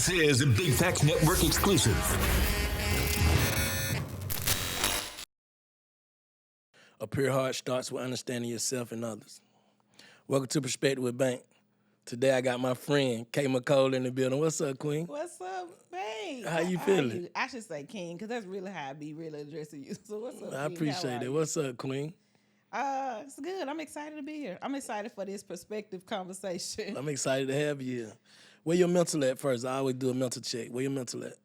This is a Big Facts Network exclusive. A pure heart starts with understanding yourself and others. Welcome to Perspective with Bank. Today I got my friend, Micole, in the building. What's up, Queen? What's up, babe? How you feeling? I should say King, because that's really how I be really addressing you. So what's up, King? I appreciate it. You? What's up, Queen? It's good. I'm excited to be here. I'm excited for this perspective conversation. I'm excited to have you here. Where your mental at first? I always do a mental check. Where your mental at?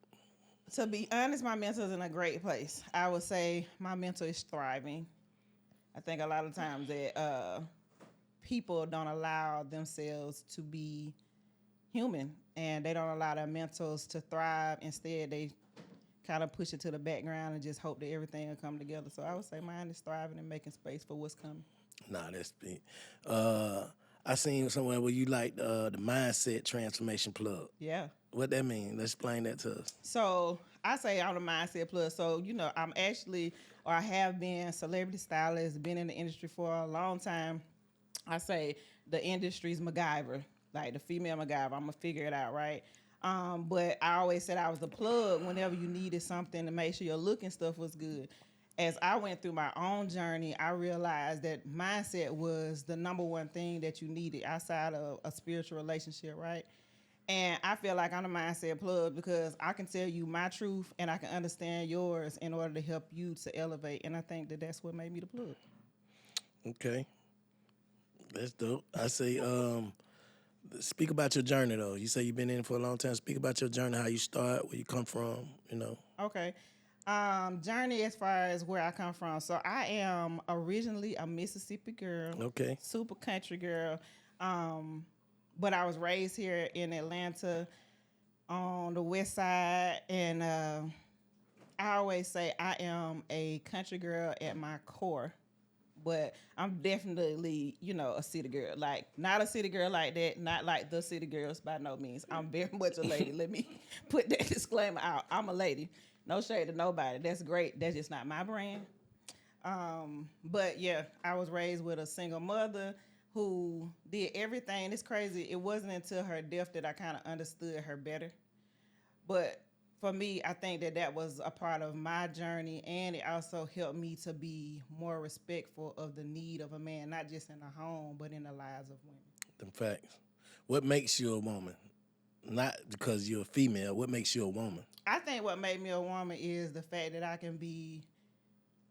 To be honest, my mental is in a great place. I would say my mental is thriving. I think a lot of times that people don't allow themselves to be human, and they don't allow their mentals to thrive. Instead, they kind of push it to the background and just hope that everything will come together. So I would say mine is thriving and making space for what's coming. Nah, that's big. I seen somewhere where you like the mindset transformation plug. Yeah. What that mean? Let's explain that to us. So I say I'm a mindset plus. So, I'm actually, or I have been celebrity stylist, been in the industry for a long time. I say the industry's MacGyver, like the female MacGyver. I'm going to figure it out, right? But I always said I was the plug whenever you needed something to make sure your look and stuff was good. As I went through my own journey, I realized that mindset was the number one thing that you needed outside of a spiritual relationship, right? And I feel like I'm a mindset plug because I can tell you my truth and I can understand yours in order to help you to elevate. And I think that that's what made me the plug. Okay. That's dope. I say, speak about your journey, though. You say you've been in it for a long time. Speak about your journey, how you start, where you come from, Okay. Journey as far as where I come from. So I am originally a Mississippi girl. Okay. Super country girl. But I was raised here in Atlanta on the west side. And I always say I am a country girl at my core. But I'm definitely, a city girl. Like, not a city girl like that, not like the city girls by no means. I'm very much a lady. Let me put that disclaimer out. I'm a lady. No shade to nobody. That's great. That's just not my brand. But yeah, I was raised with a single mother who did everything. It's crazy. It wasn't until her death that I kind of understood her better. But for me, I think that was a part of my journey, and it also helped me to be more respectful of the need of a man, not just in the home, but in the lives of women. Them facts. What makes you a woman? Not because you're a female. What makes you a woman? I think what made me a woman is the fact that I can be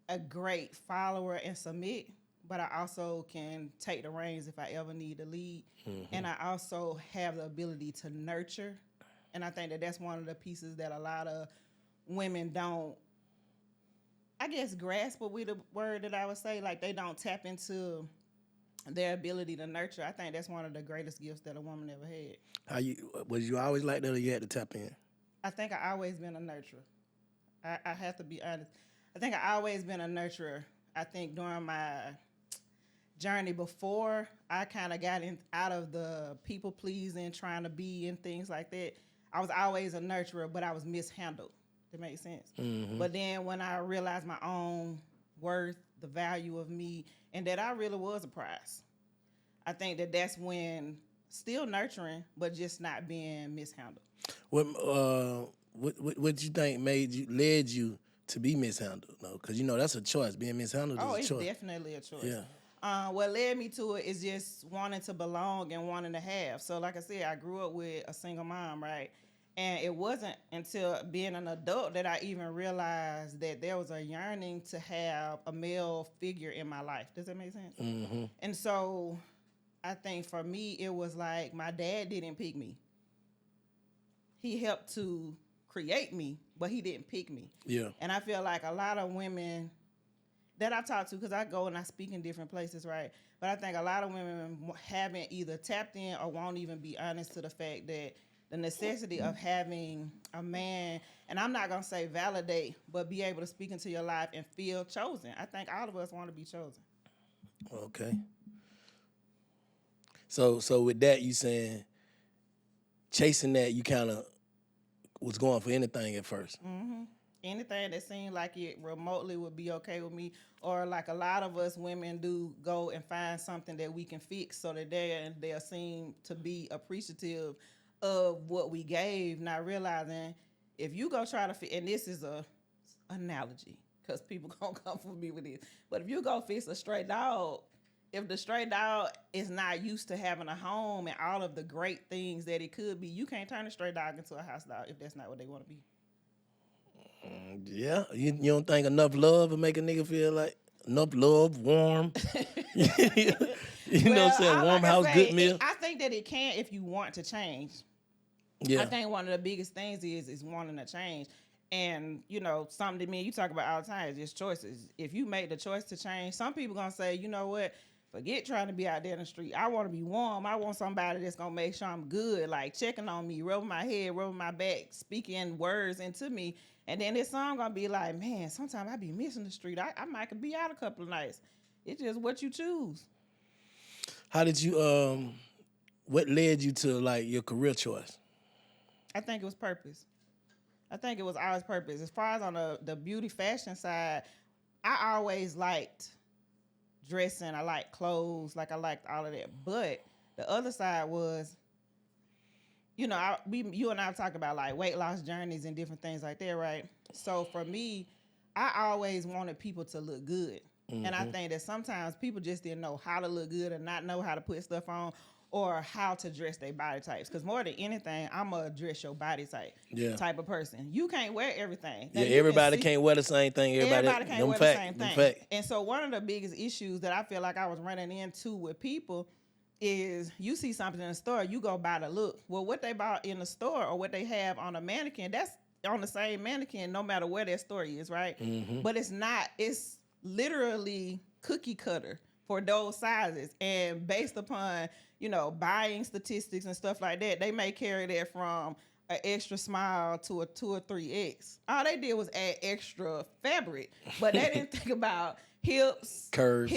a great follower and submit, but I also can take the reins if I ever need to lead. Mm-hmm. And I also have the ability to nurture. And I think that that's one of the pieces that a lot of women don't, I guess, grasp would be the word that I would say. Like, they don't tap into their ability to nurture. I think that's one of the greatest gifts that a woman ever had. Was you always like that, or you had to tap in? I think I always been a nurturer. I have to be honest. I think I always been a nurturer. I think during my journey before I kind of got out of the people pleasing, trying to be and things like that, I was always a nurturer, but I was mishandled. That makes sense. Mm-hmm. But then when I realized my own worth, the value of me, and that I really was a prize, I think that that's when still nurturing, but just not being mishandled. What you think led you to be mishandled? No, because that's a choice. Being mishandled is a choice. Oh, it's definitely a choice. Yeah. What led me to it is just wanting to belong and wanting to have. So like I said, I grew up with a single mom, right? And it wasn't until being an adult that I even realized that there was a yearning to have a male figure in my life. Does that make sense? Mm-hmm. And so I think for me, it was like my dad didn't pick me. He helped to create me, but he didn't pick me. Yeah. And I feel like a lot of women that I talk to, because I go and I speak in different places, right? But I think a lot of women haven't either tapped in or won't even be honest to the fact that the necessity of having a man, and I'm not going to say validate, but be able to speak into your life and feel chosen. I think all of us want to be chosen. Okay. So with that, you saying chasing that, you kind of was going for anything at first. Mm-hmm. Anything that seemed like it remotely would be okay with me, or like a lot of us women do, go and find something that we can fix so that they'll seem to be appreciative of what we gave, not realizing if you go try to fit, and this is a analogy because people gonna come for me with this, but if you go fix a stray dog, if the stray dog is not used to having a home and all of the great things that it could be, you can't turn a stray dog into a house dog if that's not what they want to be. Yeah, you don't think enough love will make a nigga feel like enough love, warm. You know what I'm saying? Warm house, good meal. I think that it can if you want to change. Yeah. I think one of the biggest things is wanting to change. And, you know, something to me, you talk about all the time is just choices. If you make the choice to change, some people going to say, you know what, forget trying to be out there in the street. I want to be warm. I want somebody that's going to make sure I'm good, like checking on me, rubbing my head, rubbing my back, speaking words into me. And then this song going to be like, man, sometimes I be missing the street. I might could be out a couple of nights. It's just what you choose. How did you, what led you to, like, your career choice? I think it was purpose. I think it was always purpose. As far as on the beauty fashion side, I always liked dressing. I liked clothes. Like, I liked all of that. But the other side was, you know, you and I talked about, like, weight loss journeys and different things like that, right? So, for me, I always wanted people to look good. Mm-hmm. And I think that sometimes people just didn't know how to look good and not know how to put stuff on or how to dress their body types. Because more than anything, I'm a dress your body type of person. You can't wear everything. Now, everybody can't wear the same thing. Everybody can't wear the same thing. And so one of the biggest issues that I feel like I was running into with people is you see something in the store, you go buy the look. Well, what they bought in the store or what they have on a mannequin, that's on the same mannequin no matter where their store is, right? Mm-hmm. But it's not. It's literally cookie cutter for those sizes. And based upon, you know, buying statistics and stuff like that, they may carry that from an extra small to a 2 or 3X. All they did was add extra fabric, but they didn't think about hips, curves,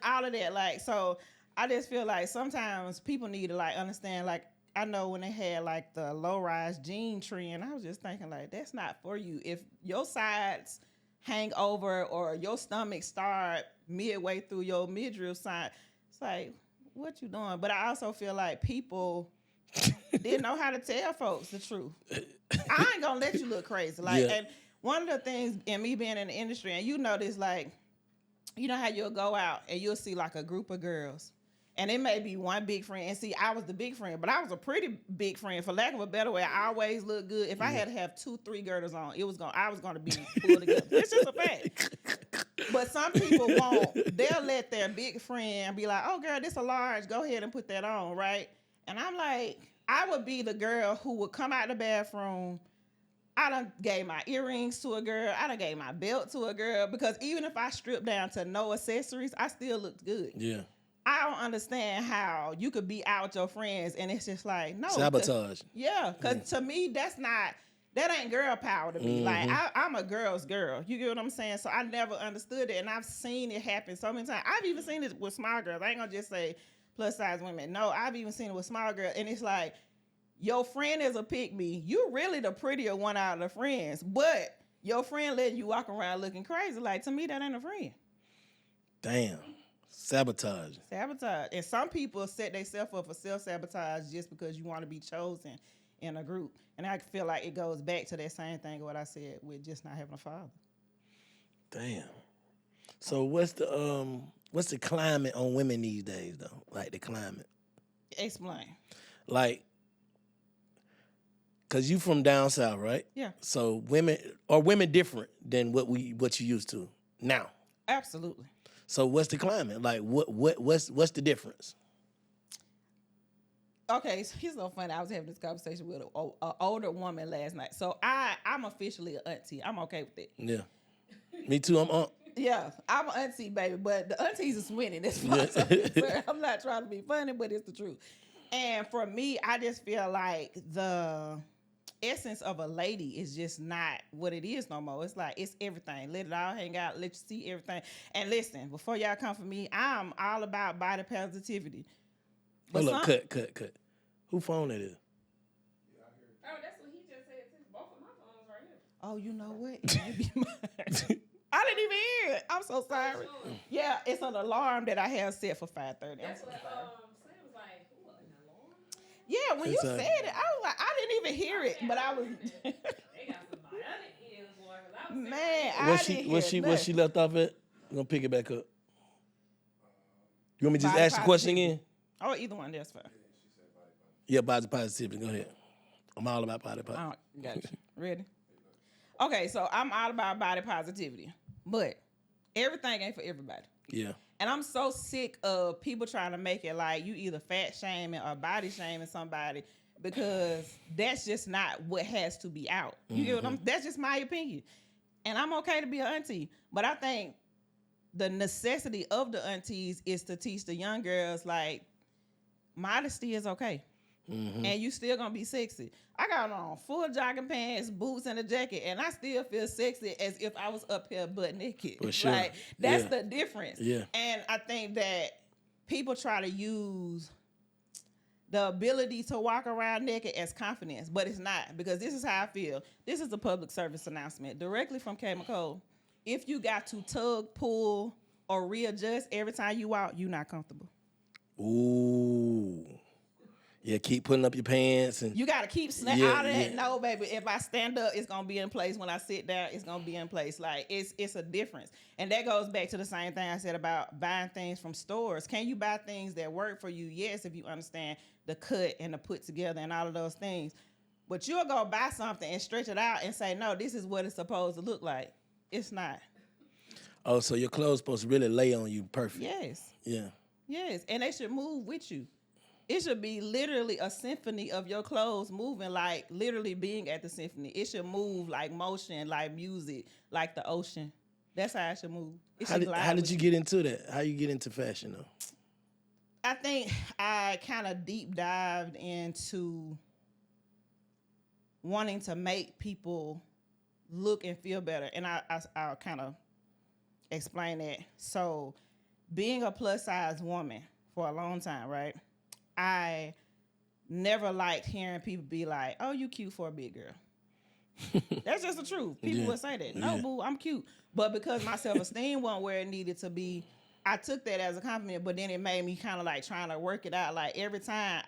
all of that. Like, so I just feel like sometimes people need to, like, understand, like, I know when they had, like, the low-rise jean trend, I was just thinking, like, that's not for you. If your sides hang over or your stomach start midway through your midriff side, it's like, what you doing? But I also feel like people didn't know how to tell folks the truth. I ain't gonna let you look crazy. Like, and one of the things in me being in the industry, and you know this, like, you know how you'll go out and you'll see like a group of girls, and it may be one big friend. And see, I was the big friend, but I was a pretty big friend. For lack of a better way, I always looked good. If I had to have 2-3 girdles on, I was gonna be pulled together. It's just a fact. But some people won't. They'll let their big friend be like, oh, girl, this a large. Go ahead and put that on, right? And I'm like, I would be the girl who would come out the bathroom. I done gave my earrings to a girl. I done gave my belt to a girl. Because even if I stripped down to no accessories, I still looked good. Yeah. I don't understand how you could be out with your friends and it's just like, no. Sabotage. Because to me, that ain't girl power to me. Mm-hmm. Like, I'm a girl's girl. You get what I'm saying? So I never understood it. And I've seen it happen so many times. I've even seen it with small girls. I ain't going to just say plus size women. No, I've even seen it with small girls. And it's like, your friend is a pick-me. You really the prettier one out of the friends. But your friend letting you walk around looking crazy. Like, to me, that ain't a friend. Damn. Sabotage. And some people set themselves up for self-sabotage just because you want to be chosen in a group. And I feel like it goes back to that same thing what I said with just not having a father. Damn. So what's the climate on women these days though? Like the climate. Explain. Like, cause you from down south, right? Yeah. So women different than what you used to now? Absolutely. So what's the climate? Like what's the difference? Okay, so it's so funny. I was having this conversation with an older woman last night. So I'm officially an auntie. I'm okay with it. Yeah. Me too, I'm aunt. Yeah, I'm an auntie, baby. But the aunties is winning. That's fine. So I'm not trying to be funny, but it's the truth. And for me, I just feel like the essence of a lady is just not what it is no more. It's like, it's everything. Let it all hang out. Let you see everything. And listen, before y'all come for me, I'm all about body positivity. Hold up, cut. Who phone it is? Oh, that's what he just said too. Both of my phones right here. Oh, you know what? It might be mine. I didn't even hear it. I'm so sorry. Yeah, it's an alarm that I have set for 5:30. That's what Slim was like, an alarm? Yeah, when you It's, said it, I was like, I didn't even hear it, but I was. They got some bionic ears, boy. 'Cause I was Man, I What didn't what hear what she nothing. left off at? We're gonna pick it back up. You want me to just Body ask the question positivity. again? Oh, either one, that's fine. Yeah, body positivity. Go ahead. I'm all about body positivity. Got you. Ready? Okay, so I'm all about body positivity, but everything ain't for everybody. Yeah. And I'm so sick of people trying to make it like you either fat shaming or body shaming somebody because that's just not what has to be out. You get what I'm? That's just my opinion, and I'm okay to be an auntie, but I think the necessity of the aunties is to teach the young girls like modesty is okay. And you still gonna be sexy. I got on full jogging pants, boots, and a jacket, and I still feel sexy as if I was up here butt naked. For sure. Like that's Yeah. the difference. Yeah. And I think that people try to use the ability to walk around naked as confidence, but it's not, because this is how I feel. This is a public service announcement directly from Micole. If you got to tug, pull, or readjust every time you walk, you're not comfortable. Ooh. Yeah, keep putting up your pants and You gotta keep Yeah, out of that. yeah. No, baby. If I stand up, it's gonna be in place. When I sit down, it's gonna be in place. Like it's a difference. And that goes back to the same thing I said about buying things from stores. Can you buy things that work for you? Yes, if you understand the cut and the put together and all of those things. But you'll go buy something and stretch it out and say, no, this is what it's supposed to look like. It's not. Oh, so your clothes supposed to really lay on you perfect. Yes. Yeah. Yes. And they should move with you. It should be literally a symphony of your clothes moving, like literally being at the symphony. It should move like motion, like music, like the ocean. That's how it should move. It How should did, glide how did with you get into that? How you get into fashion though? I think I kind of deep dived into wanting to make people look and feel better. And I'll kind of explain that. So being a plus size woman for a long time, right? I never liked hearing people be like, oh, you cute for a big girl. That's just the truth. People Yeah. would say that. No, Yeah. boo, I'm cute. But because my self-esteem wasn't where it needed to be, I took that as a compliment, but then it made me kind of like trying to work it out. Like every time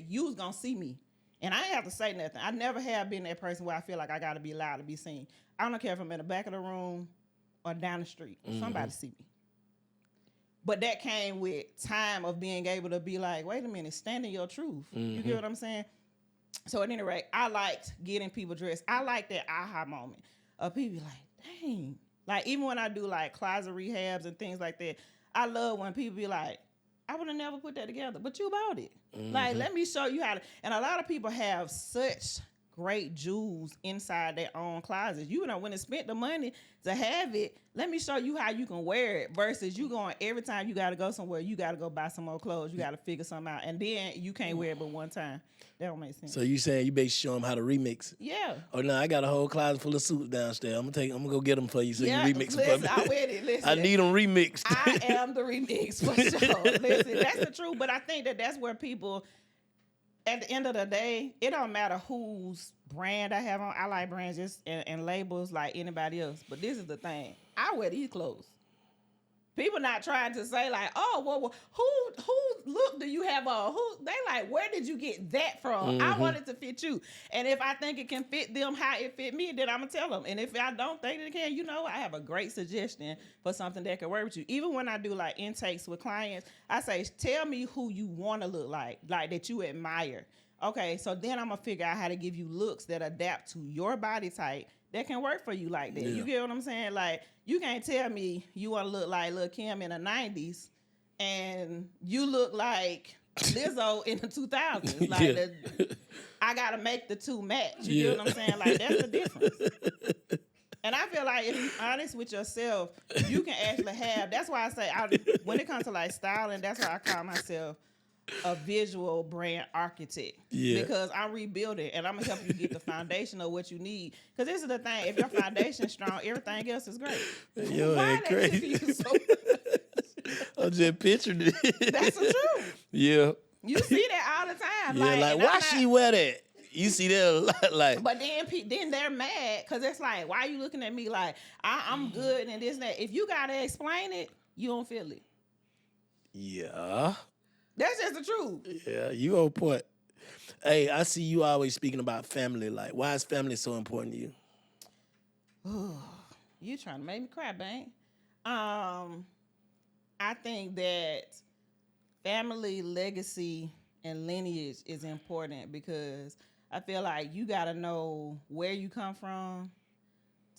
you was going to see me. And I ain't have to say nothing. I never have been that person where I feel like I got to be loud to be seen. I don't care if I'm in the back of the room or down the street. Somebody see me. But that came with time of being able to be like, wait a minute, stand in your truth. You get what I'm saying? So at any rate, I liked getting people dressed. I like that aha moment of people like, dang. Like even when I do like closet rehabs and things like that, I love when people be like, I would have never put that together, but you bought it. Like, let me show you how to. And a lot of people have such great jewels inside their own closets. You know, when they spent the money to have it, let me show you how you can wear it versus you going every time you got to go somewhere, you got to go buy some more clothes. You got to figure something out. And then you can't wear it but one time. That don't make sense. So you saying you basically show them how to remix? Yeah. Oh no, I got a whole closet full of suits downstairs. I'm gonna go get them for you so Yeah, you remix them listen, for me. I'm with it. Listen. I need them remixed. I am the remix for sure. Listen, that's the truth. But I think that's where people, at the end of the day, it don't matter whose brand I have on. I like brands just and labels like anybody else. But this is the thing. I wear these clothes. People not trying to say like, oh, well, who look do you have on? They like, where did you get that from? I want it to fit you. And if I think it can fit them how it fit me, then I'm going to tell them. And if I don't think it can, I have a great suggestion for something that can work with you. Even when I do like intakes with clients, I say, tell me who you want to look like that you admire. Okay, so then I'm going to figure out how to give you looks that adapt to your body type that can work for you like that. Yeah. You get what I'm saying? Like, you can't tell me you want to look like Lil' Kim in the 90s and you look like Lizzo in the 2000s. Like, Yeah. I got to make the two match. You get what I'm saying? Like, that's the difference. And I feel like if you're honest with yourself, you can actually have, that's why I say, when it comes to like styling, that's why I call myself a visual brand architect. Yeah. Because I'm rebuilding and I'm gonna help you get the foundation of what you need. Because this is the thing, if your foundation's strong, everything else is great. Yo, Why ain't that crazy. shit for you so I'm just picturing it. That's the truth. Yeah. You see that all the time. Yeah, like and why I'm not- she wear that? You see that a lot, like. But then they're mad because it's like, why are you looking at me like I'm good and this and that? If you gotta explain it, you don't feel it. Yeah. That's just the truth. Yeah, you on point. Hey, I see you always speaking about family. Like, why is family so important to you? You trying to make me cry, bang. I think that family legacy and lineage is important because I feel like you got to know where you come from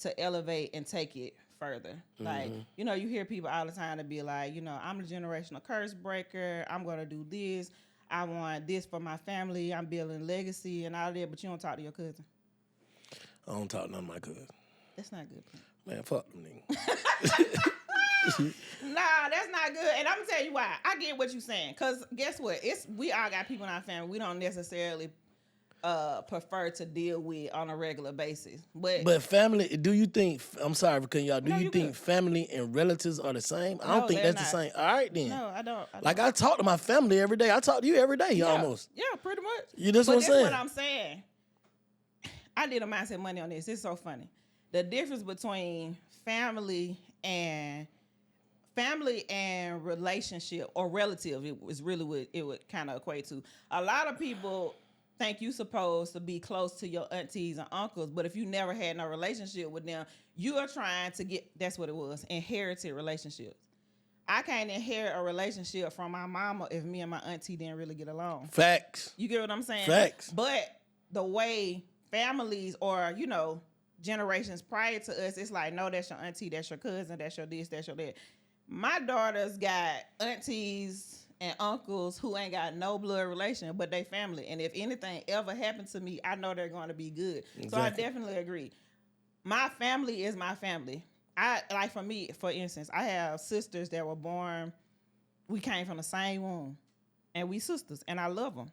to elevate and take it further. Like, you hear people all the time to be like, I'm the generational curse breaker. I'm going to do this. I want this for my family. I'm building legacy and all that, but you don't talk to your cousin. I don't talk to none of my cousins. That's not good. Man, fuck them niggas. Nah, that's not good. And I'm going to tell you why. I get what you're saying. Because guess what? We all got people in our family we don't necessarily prefer to deal with on a regular basis. But family, do you think, I'm sorry for cutting y'all, do No, you you think good. family and relatives are the same? I don't No, think they're that's the not. same. All right, then. no, I don't. Like, I talk to my family every day. I talk to you every day, almost. Yeah, pretty much. That's what I'm saying. What I'm saying. I did a mindset money on this. It's so funny. The difference between family and relationship or relative is really what it would kind of equate to. A lot of people think you supposed to be close to your aunties and uncles, but if you never had no relationship with them, you are trying to get, that's what it was, inherited relationships. I can't inherit a relationship from my mama if me and my auntie didn't really get along. Facts. You get what I'm saying? Facts. But the way families or, generations prior to us, it's like, no, that's your auntie, that's your cousin, that's your this, that's your that. My daughters got aunties and uncles who ain't got no blood relation, but they family. And if anything ever happened to me, I know they're going to be good. Exactly. So I definitely agree. My family is my family. For me, for instance, I have sisters that were born, we came from the same womb, and we sisters, and I love them.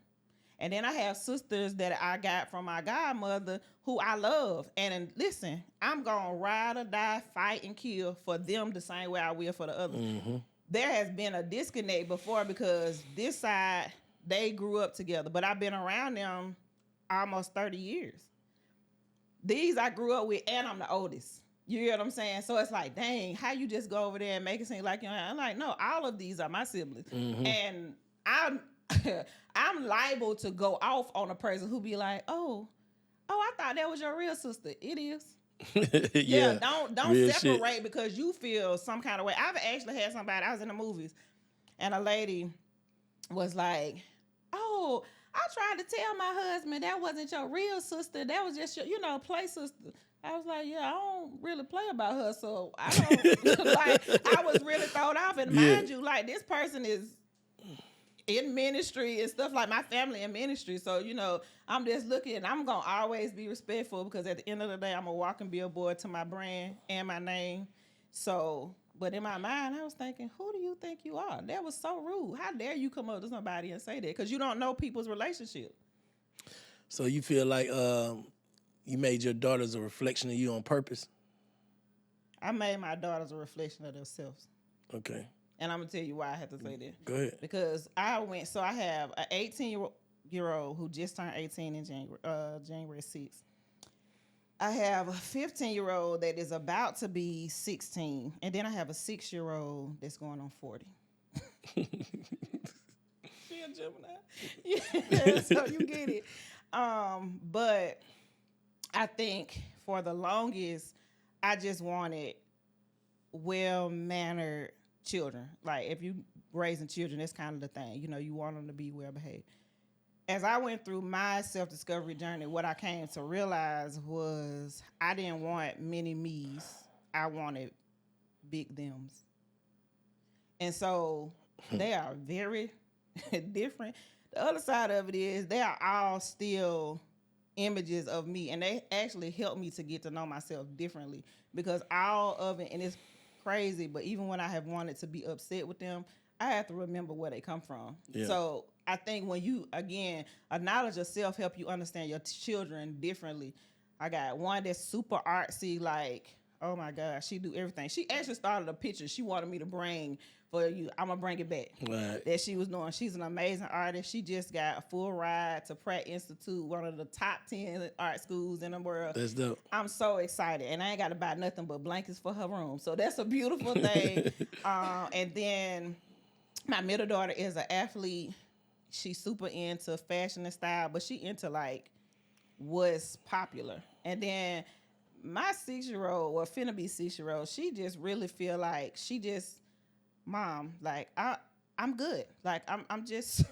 And then I have sisters that I got from my godmother who I love. And listen, I'm going to ride or die, fight and kill for them the same way I will for the other. Mm-hmm. There has been a disconnect before because this side, they grew up together, but I've been around them almost 30 years. These I grew up with, and I'm the oldest. You hear what I'm saying? So it's like, dang, how you just go over there and make it seem like I'm like, no, all of these are my siblings. Mm-hmm. And I'm liable to go off on a person who be like, oh, I thought that was your real sister. It is. Yeah. Don't real separate shit. because you feel some kind of way. I've actually had somebody, I was in the movies, and a lady was like, oh, I tried to tell my husband that wasn't your real sister. That was just your, play sister. I was like, yeah, I don't really play about her, so I don't, I was really thrown off. And mind you, this person is in ministry and stuff, like my family in ministry. So, I'm just looking, I'm going to always be respectful because at the end of the day, I'm a walking billboard to my brand and my name. So, but in my mind, I was thinking, who do you think you are? That was so rude. How dare you come up to somebody and say that? Because you don't know people's relationship. So you feel like you made your daughters a reflection of you on purpose? I made my daughters a reflection of themselves. Okay. And I'm going to tell you why I have to say that. Go ahead. Because I have an 18-year-old who just turned 18 in January 6th. I have a 15-year-old that is about to be 16. And then I have a 6-year-old that's going on 40. She a Gemini. Yeah, so you get it. But I think for the longest, I just wanted well-mannered children. Like, if you raising children, that's kind of the thing. You want them to be well-behaved. As I went through my self-discovery journey, what I came to realize was I didn't want many me's. I wanted big thems. And so they are very different. The other side of it is they are all still images of me, and they actually helped me to get to know myself differently, because all of it, and it's crazy, but even when I have wanted to be upset with them, I have to remember where they come from. Yeah. So I think when you, again, a knowledge of self help you understand your children differently. I got one that's super artsy, like, oh my gosh, she do everything. She actually started a picture she wanted me to bring for you. I'm going to bring it back. Right. That she was doing. She's an amazing artist. She just got a full ride to Pratt Institute, one of the top 10 art schools in the world. That's dope. I'm so excited. And I ain't got to buy nothing but blankets for her room. So that's a beautiful thing. And then my middle daughter is an athlete. she's super into fashion and style, but she into like what's popular. And then my 6-year-old, or finna be 6-year-old, she just really feel like she just, mom, like I'm good. Like I'm just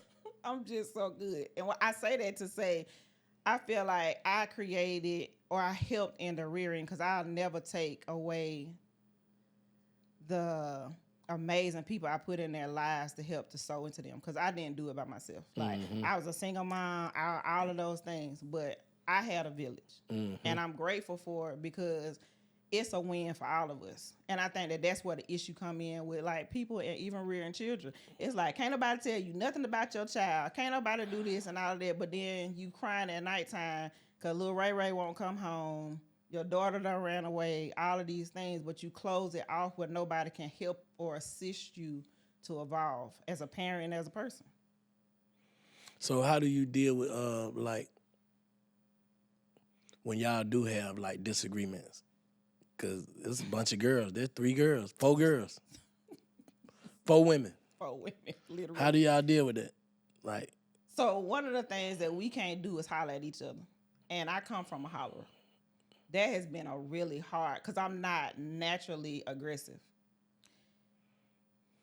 I'm just so good. And when I say that to say, I feel like I created or I helped in the rearing, because I'll never take away the amazing people I put in their lives to help to sow into them, because I didn't do it by myself. Like I was a single mom, all of those things, but I had a village, and I'm grateful for it because it's a win for all of us. And I think that that's where the issue come in with like people and even rearing children. It's like, can't nobody tell you nothing about your child. Can't nobody do this and all of that. But then you crying at nighttime because little Ray won't come home. Your daughter done ran away. All of these things, but you close it off where nobody can help or assist you to evolve as a parent and as a person. So how do you deal with like when y'all do have like disagreements? Because there's a bunch of girls. There's 3 girls, 4 girls, 4 women. 4 women, literally. How do y'all deal with that? Like, so one of the things that we can't do is holler at each other. And I come from a hollerer. That has been a really hard, because I'm not naturally aggressive.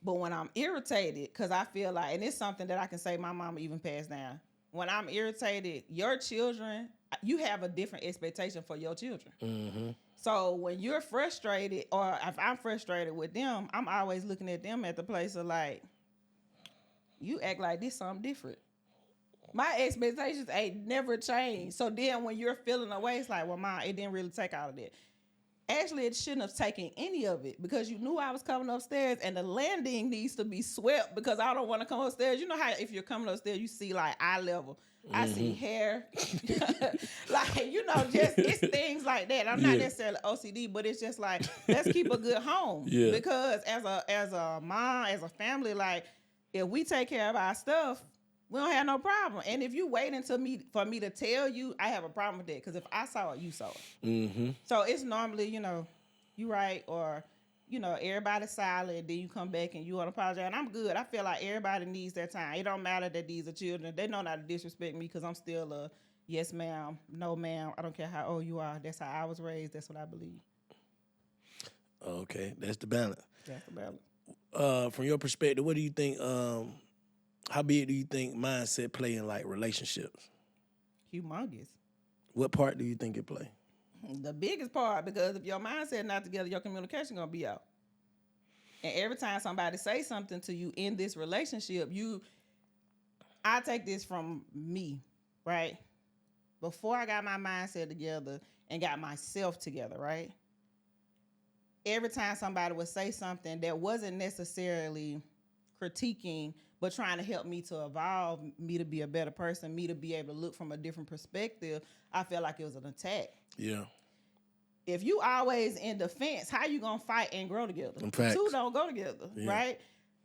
But when I'm irritated, because I feel like, and it's something that I can say my mama even passed down. When I'm irritated, your children, you have a different expectation for your children. Mm-hmm. So when you're frustrated, or if I'm frustrated with them, I'm always looking at them at the place of like, you act like this something different. My expectations ain't never changed. So then when you're feeling away, it's like, well, Mom, it didn't really take all of that. Actually, it shouldn't have taken any of it, because you knew I was coming upstairs and the landing needs to be swept, because I don't want to come upstairs. You know how if you're coming upstairs, you see like eye level. I see hair. Like, you know, just it's things like that. I'm not necessarily OCD, but it's just like, let's keep a good home. Yeah. Because as a mom, as a family, like if we take care of our stuff, we don't have no problem. And if you wait until for me to tell you, I have a problem with that. Because if I saw it, you saw it. Mm-hmm. So it's normally, you know, you right, or, you know, everybody's silent, then you come back and you want to apologize. And I'm good. I feel like everybody needs their time. It don't matter that these are children. They know not to disrespect me because I'm still a yes, ma'am, no, ma'am. I don't care how old you are. That's how I was raised. That's what I believe. Okay, that's the balance. That's the balance. From your perspective, what do you think... how big do you think mindset play in like relationships? Humongous. What part do you think it play? The biggest part, because if your mindset not together, your communication gonna be out. And every time somebody say something to you in this relationship, I take this from me, right? Before I got my mindset together and got myself together, right? Every time somebody would say something that wasn't necessarily critiquing, but trying to help me to evolve, me to be a better person, me to be able to look from a different perspective, I felt like it was an attack. Yeah. If you always in defense, how you gonna fight and grow together? Two don't go together, right?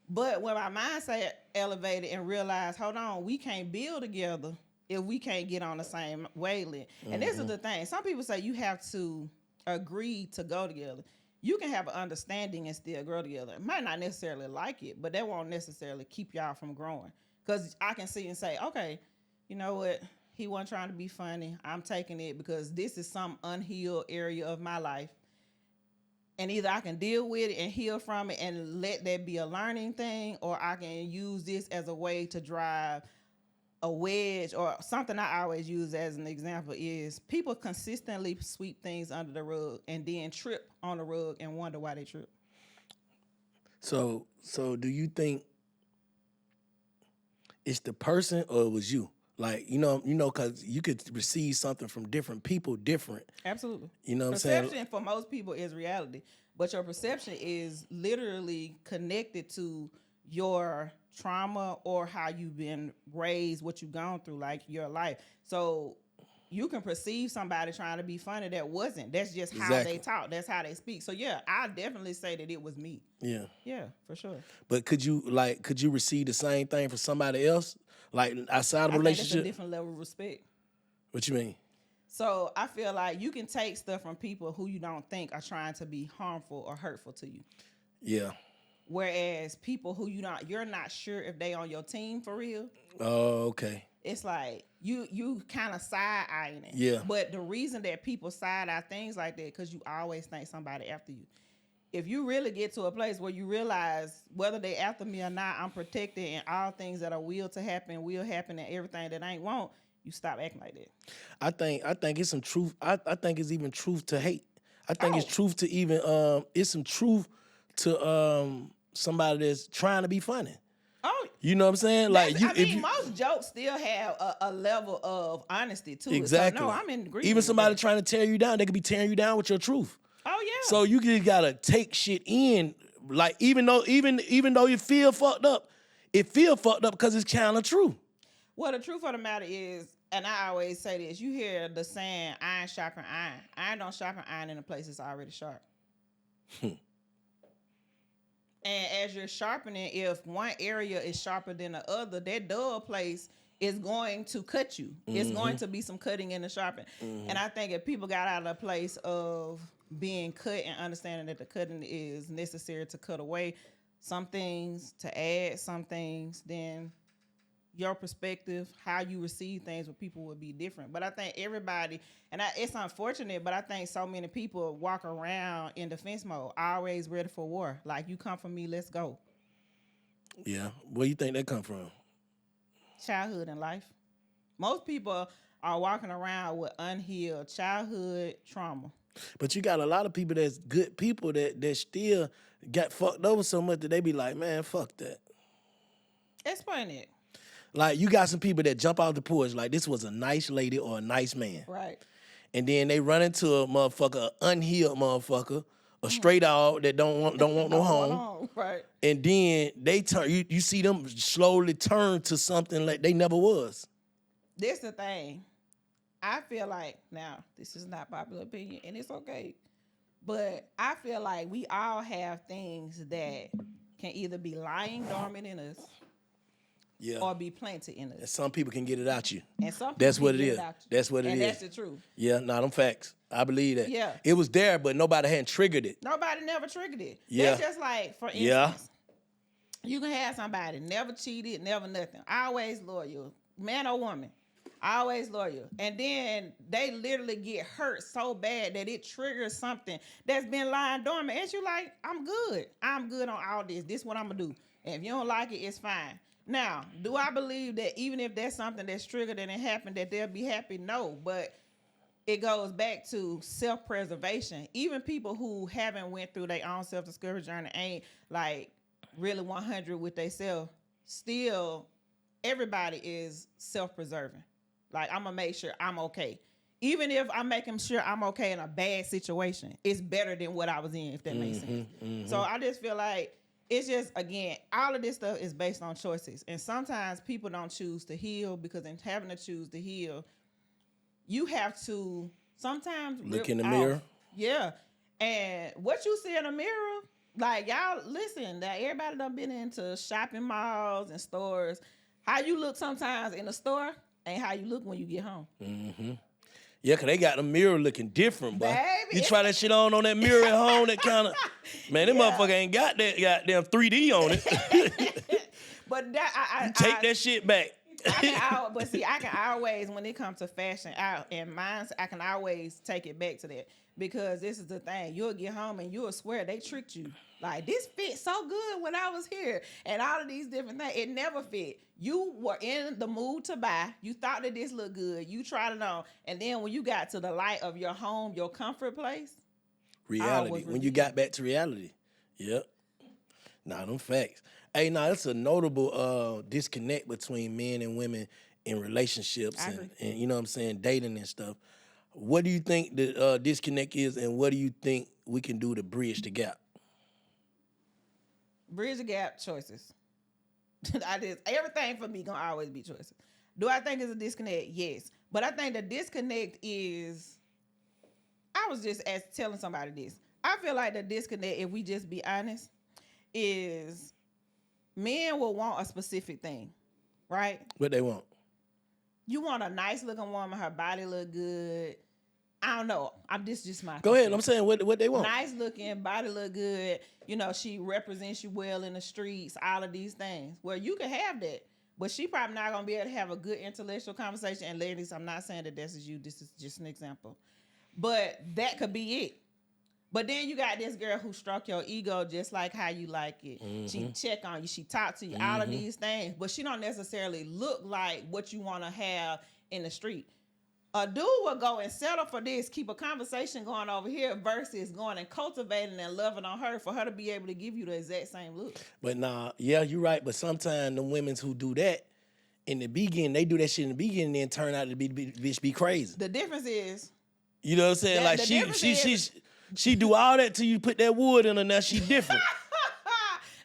But when my mindset elevated and realized, hold on, we can't build together if we can't get on the same wavelength. Mm-hmm. And this is the thing. Some people say you have to agree to go together. You can have an understanding and still grow together. Might not necessarily like it, but that won't necessarily keep y'all from growing. Because I can see and say, okay, you know what? He wasn't trying to be funny. I'm taking it because this is some unhealed area of my life. And either I can deal with it and heal from it and let that be a learning thing, or I can use this as a way to drive a wedge. Or something I always use as an example is people consistently sweep things under the rug and then trip on the rug and wonder why they trip. So do you think it's the person or it was you? Like, you know, because you could receive something from different people different. Absolutely. You know what I'm saying? Perception for most people is reality, but your perception is literally connected to your trauma or how you've been raised, what you've gone through, like your life. So you can perceive somebody trying to be funny that wasn't. That's just how they talk. That's how they speak. So yeah, I definitely say that it was me. Yeah. Yeah, for sure. But could you receive the same thing from somebody else? Like outside of a relationship? Think that's a different level of respect. What you mean? So I feel like you can take stuff from people who you don't think are trying to be harmful or hurtful to you. Yeah. Whereas people who you're not sure if they on your team for real. Oh, okay. It's like you kind of side eyeing it. Yeah. But the reason that people side eye things like that, because you always think somebody after you. If you really get to a place where you realize whether they after me or not, I'm protected, and all things that are will happen, and everything that ain't won't, you stop acting like that. I think it's some truth. I think it's even truth to hate. I think it's Oh. truth to even it's some truth to somebody that's trying to be funny. Oh, You know what I'm saying? Like most jokes still have a level of honesty to exactly. it. So no, I'm in agreement. Even with somebody that. trying to tear you down, they could be tearing you down with your truth. Oh yeah. So you just gotta take shit in. Like even though you feel fucked up, it feel fucked up because it's kind of true. Well, the truth of the matter is, and I always say this, you hear the saying, iron sharpen iron. Iron don't sharpen iron in a place that's already sharp. And as you're sharpening, if one area is sharper than the other, that dull place is going to cut you. It's going to be some cutting in the sharpening. And I think if people got out of a place of being cut and understanding that the cutting is necessary to cut away some things, to add some things, then your perspective, how you receive things with people would be different. But I think everybody, it's unfortunate, but I think so many people walk around in defense mode, always ready for war. Like, you come for me, let's go. Yeah. Where you think that come from? Childhood and life. Most people are walking around with unhealed childhood trauma. But you got a lot of people that's good people that still got fucked over so much that they be like, man, fuck that. Explain it. Like, you got some people that jump out the porch like this was a nice lady or a nice man. Right. And then they run into a motherfucker, unhealed motherfucker, a straight dog that don't want no home. Right. And then they turn, you see them slowly turn to something like they never was. This the thing. I feel like, now, this is not popular opinion, and it's okay. But I feel like we all have things that can either be lying dormant in us, Yeah. or be planted in And us. some people can get it out you. And some people That's can what it get is. out you. That's what it and is. that's the truth. Yeah, them facts. I believe that. Yeah. It was there, but nobody hadn't triggered it. Nobody never triggered it. Yeah. That's just like, for instance, Yeah. you can have somebody never cheated, never nothing, always loyal, man or woman, always loyal. And then they literally get hurt so bad that it triggers something that's been lying dormant. And you like, I'm good on all this. This is what I'm going to do. And if you don't like it, it's fine. Now, do I believe that even if that's something that's triggered and it happened, that they'll be happy? No, but it goes back to self-preservation. Even people who haven't went through their own self-discovery journey ain't like really 100 with themselves. Still, everybody is self-preserving. Like, I'm gonna make sure I'm okay. Even if I'm making sure I'm okay in a bad situation, it's better than what I was in, if that makes sense. So I just feel like it's just, again, all of this stuff is based on choices. And sometimes people don't choose to heal, because in having to choose to heal, you have to sometimes Look in the off. mirror. Yeah. And what you see in the mirror, like, y'all listen, that everybody done been into shopping malls and stores. How you look sometimes in the store ain't how you look when you get home. Yeah, because they got the mirror looking different, but Baby. you try that shit on that mirror at home, that kind of, man, that motherfucker ain't got that goddamn 3D on it. But that Take that shit back. I can always, when it comes to fashion and mine, I can always take it back to that, because this is the thing. You'll get home and you'll swear they tricked you. Like, this fit so good when I was here, and all of these different things. It never fit. You were in the mood to buy. You thought that this looked good. You tried it on, and then when you got to the light of your home, your comfort place, Reality. When you got back to reality. Yep. Nah, them facts. Hey, it's a notable disconnect between men and women in relationships and you know what I'm saying, dating and stuff. What do you think the disconnect is, and what do you think we can do to bridge the gap? bridge the gap, choices. Everything for me gonna always be choices. Do I think it's a disconnect? Yes. But I think the disconnect is, I was just telling somebody this. I feel like the disconnect, if we just be honest, is men will want a specific thing, right? What they want? You want a nice looking woman, her body look good. I don't know. This just my Go ahead. I'm saying what they want. Nice looking, body look good. You know, she represents you well in the streets. All of these things. Well, you can have that, but she probably not gonna be able to have a good intellectual conversation. And ladies, I'm not saying that this is you. This is just an example. But that could be it. But then you got this girl who struck your ego just like how you like it. Mm-hmm. She check on you. She talk to you. All of these things. But she don't necessarily look like what you want to have in the street. A dude will go and settle for this, keep a conversation going over here versus going and cultivating and loving on her for her to be able to give you the exact same look. But nah, yeah, you're right. But sometimes the women who do that in the beginning, they do that shit in the beginning and then turn out to be crazy. The difference is... You know what I'm saying? Like she do all that till you put that wood in her, now she different.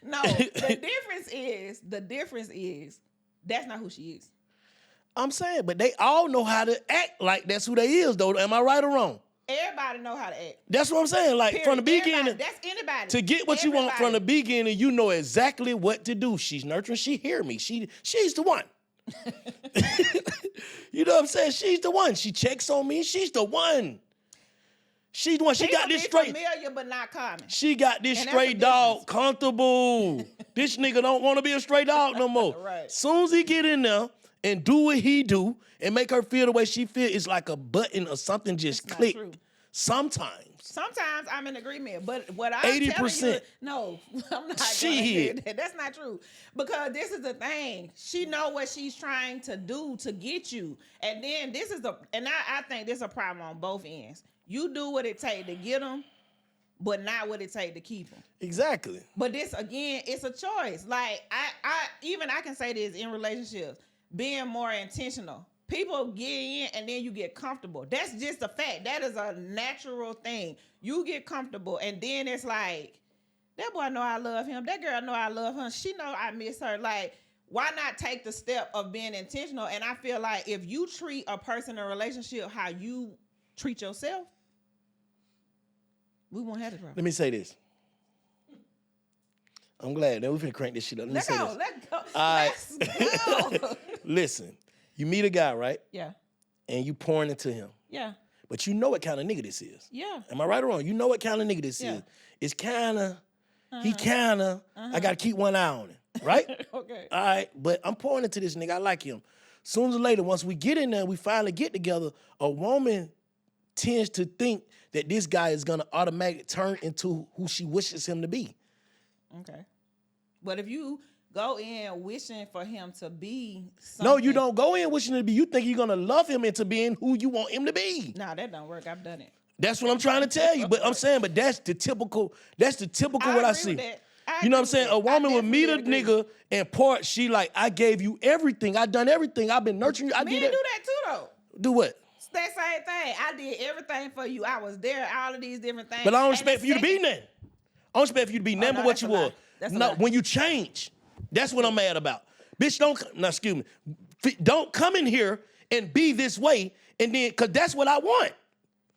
No, the difference is that's not who she is. I'm saying, but they all know how to act like that's who they is, though. Am I right or wrong? Everybody know how to act. That's what I'm saying. Like, Period. from the beginning. Everybody. That's anybody. To get what you want from the beginning, you know exactly what to do. She's nurturing. She hear me. She's the one. You know what I'm saying? She's the one. She checks on me. She's the one. She's the one. She got this straight. Familiar but not common. She got this stray dog comfortable. This nigga don't want to be a stray dog no more. Right. Soon as he get in there and do what he do and make her feel the way she feel, it's like a button or something just click. Sometimes I'm in agreement, but what I'm 80%. Telling you, no, I'm not. That's not true, because this is the thing. She know what she's trying to do to get you, and then I think this is a problem on both ends. You do what it take to get them, but not what it take to keep them. Exactly. But this again, it's a choice. Like I can say this in relationships, being more intentional. People get in and then you get comfortable. That's just a fact. That is a natural thing. You get comfortable and then it's like, that boy know I love him. That girl know I love him. She know I miss her. Like, why not take the step of being intentional? And I feel like if you treat a person in a relationship how you treat yourself, we won't have it problem. Let me say this. I'm glad. Now we finna crank this shit up. Let go. Let's go. Listen. You meet a guy, right? Yeah. And you pouring into him. Yeah. But you know what kind of nigga this is. Yeah. Am I right or wrong? You know what kind of nigga this is. It's kind of, he kind of, I got to keep one eye on him, right? Okay. All right, but I'm pouring into this nigga. I like him. Sooner or later, once we get in there, we finally get together, a woman tends to think that this guy is going to automatically turn into who she wishes him to be. Okay. But if you go in wishing for him to be something. No, you don't go in wishing him to be. You think you're going to love him into being who you want him to be. Nah, that don't work. I've done it. That's what I'm trying to tell you. But I'm saying, but that's the typical what I see. You know what I'm saying? A woman would meet a nigga and part, she like, I gave you everything. I done everything. I've been nurturing you. Men do that too, though. Do what? That same thing. I did everything for you. I was there, all of these different things. But I don't expect for you to be nothing. I don't expect for you to be nothing but what you were. No, when you change. That's what I'm mad about. Bitch, don't come in here and be this way, and then, because that's what I want.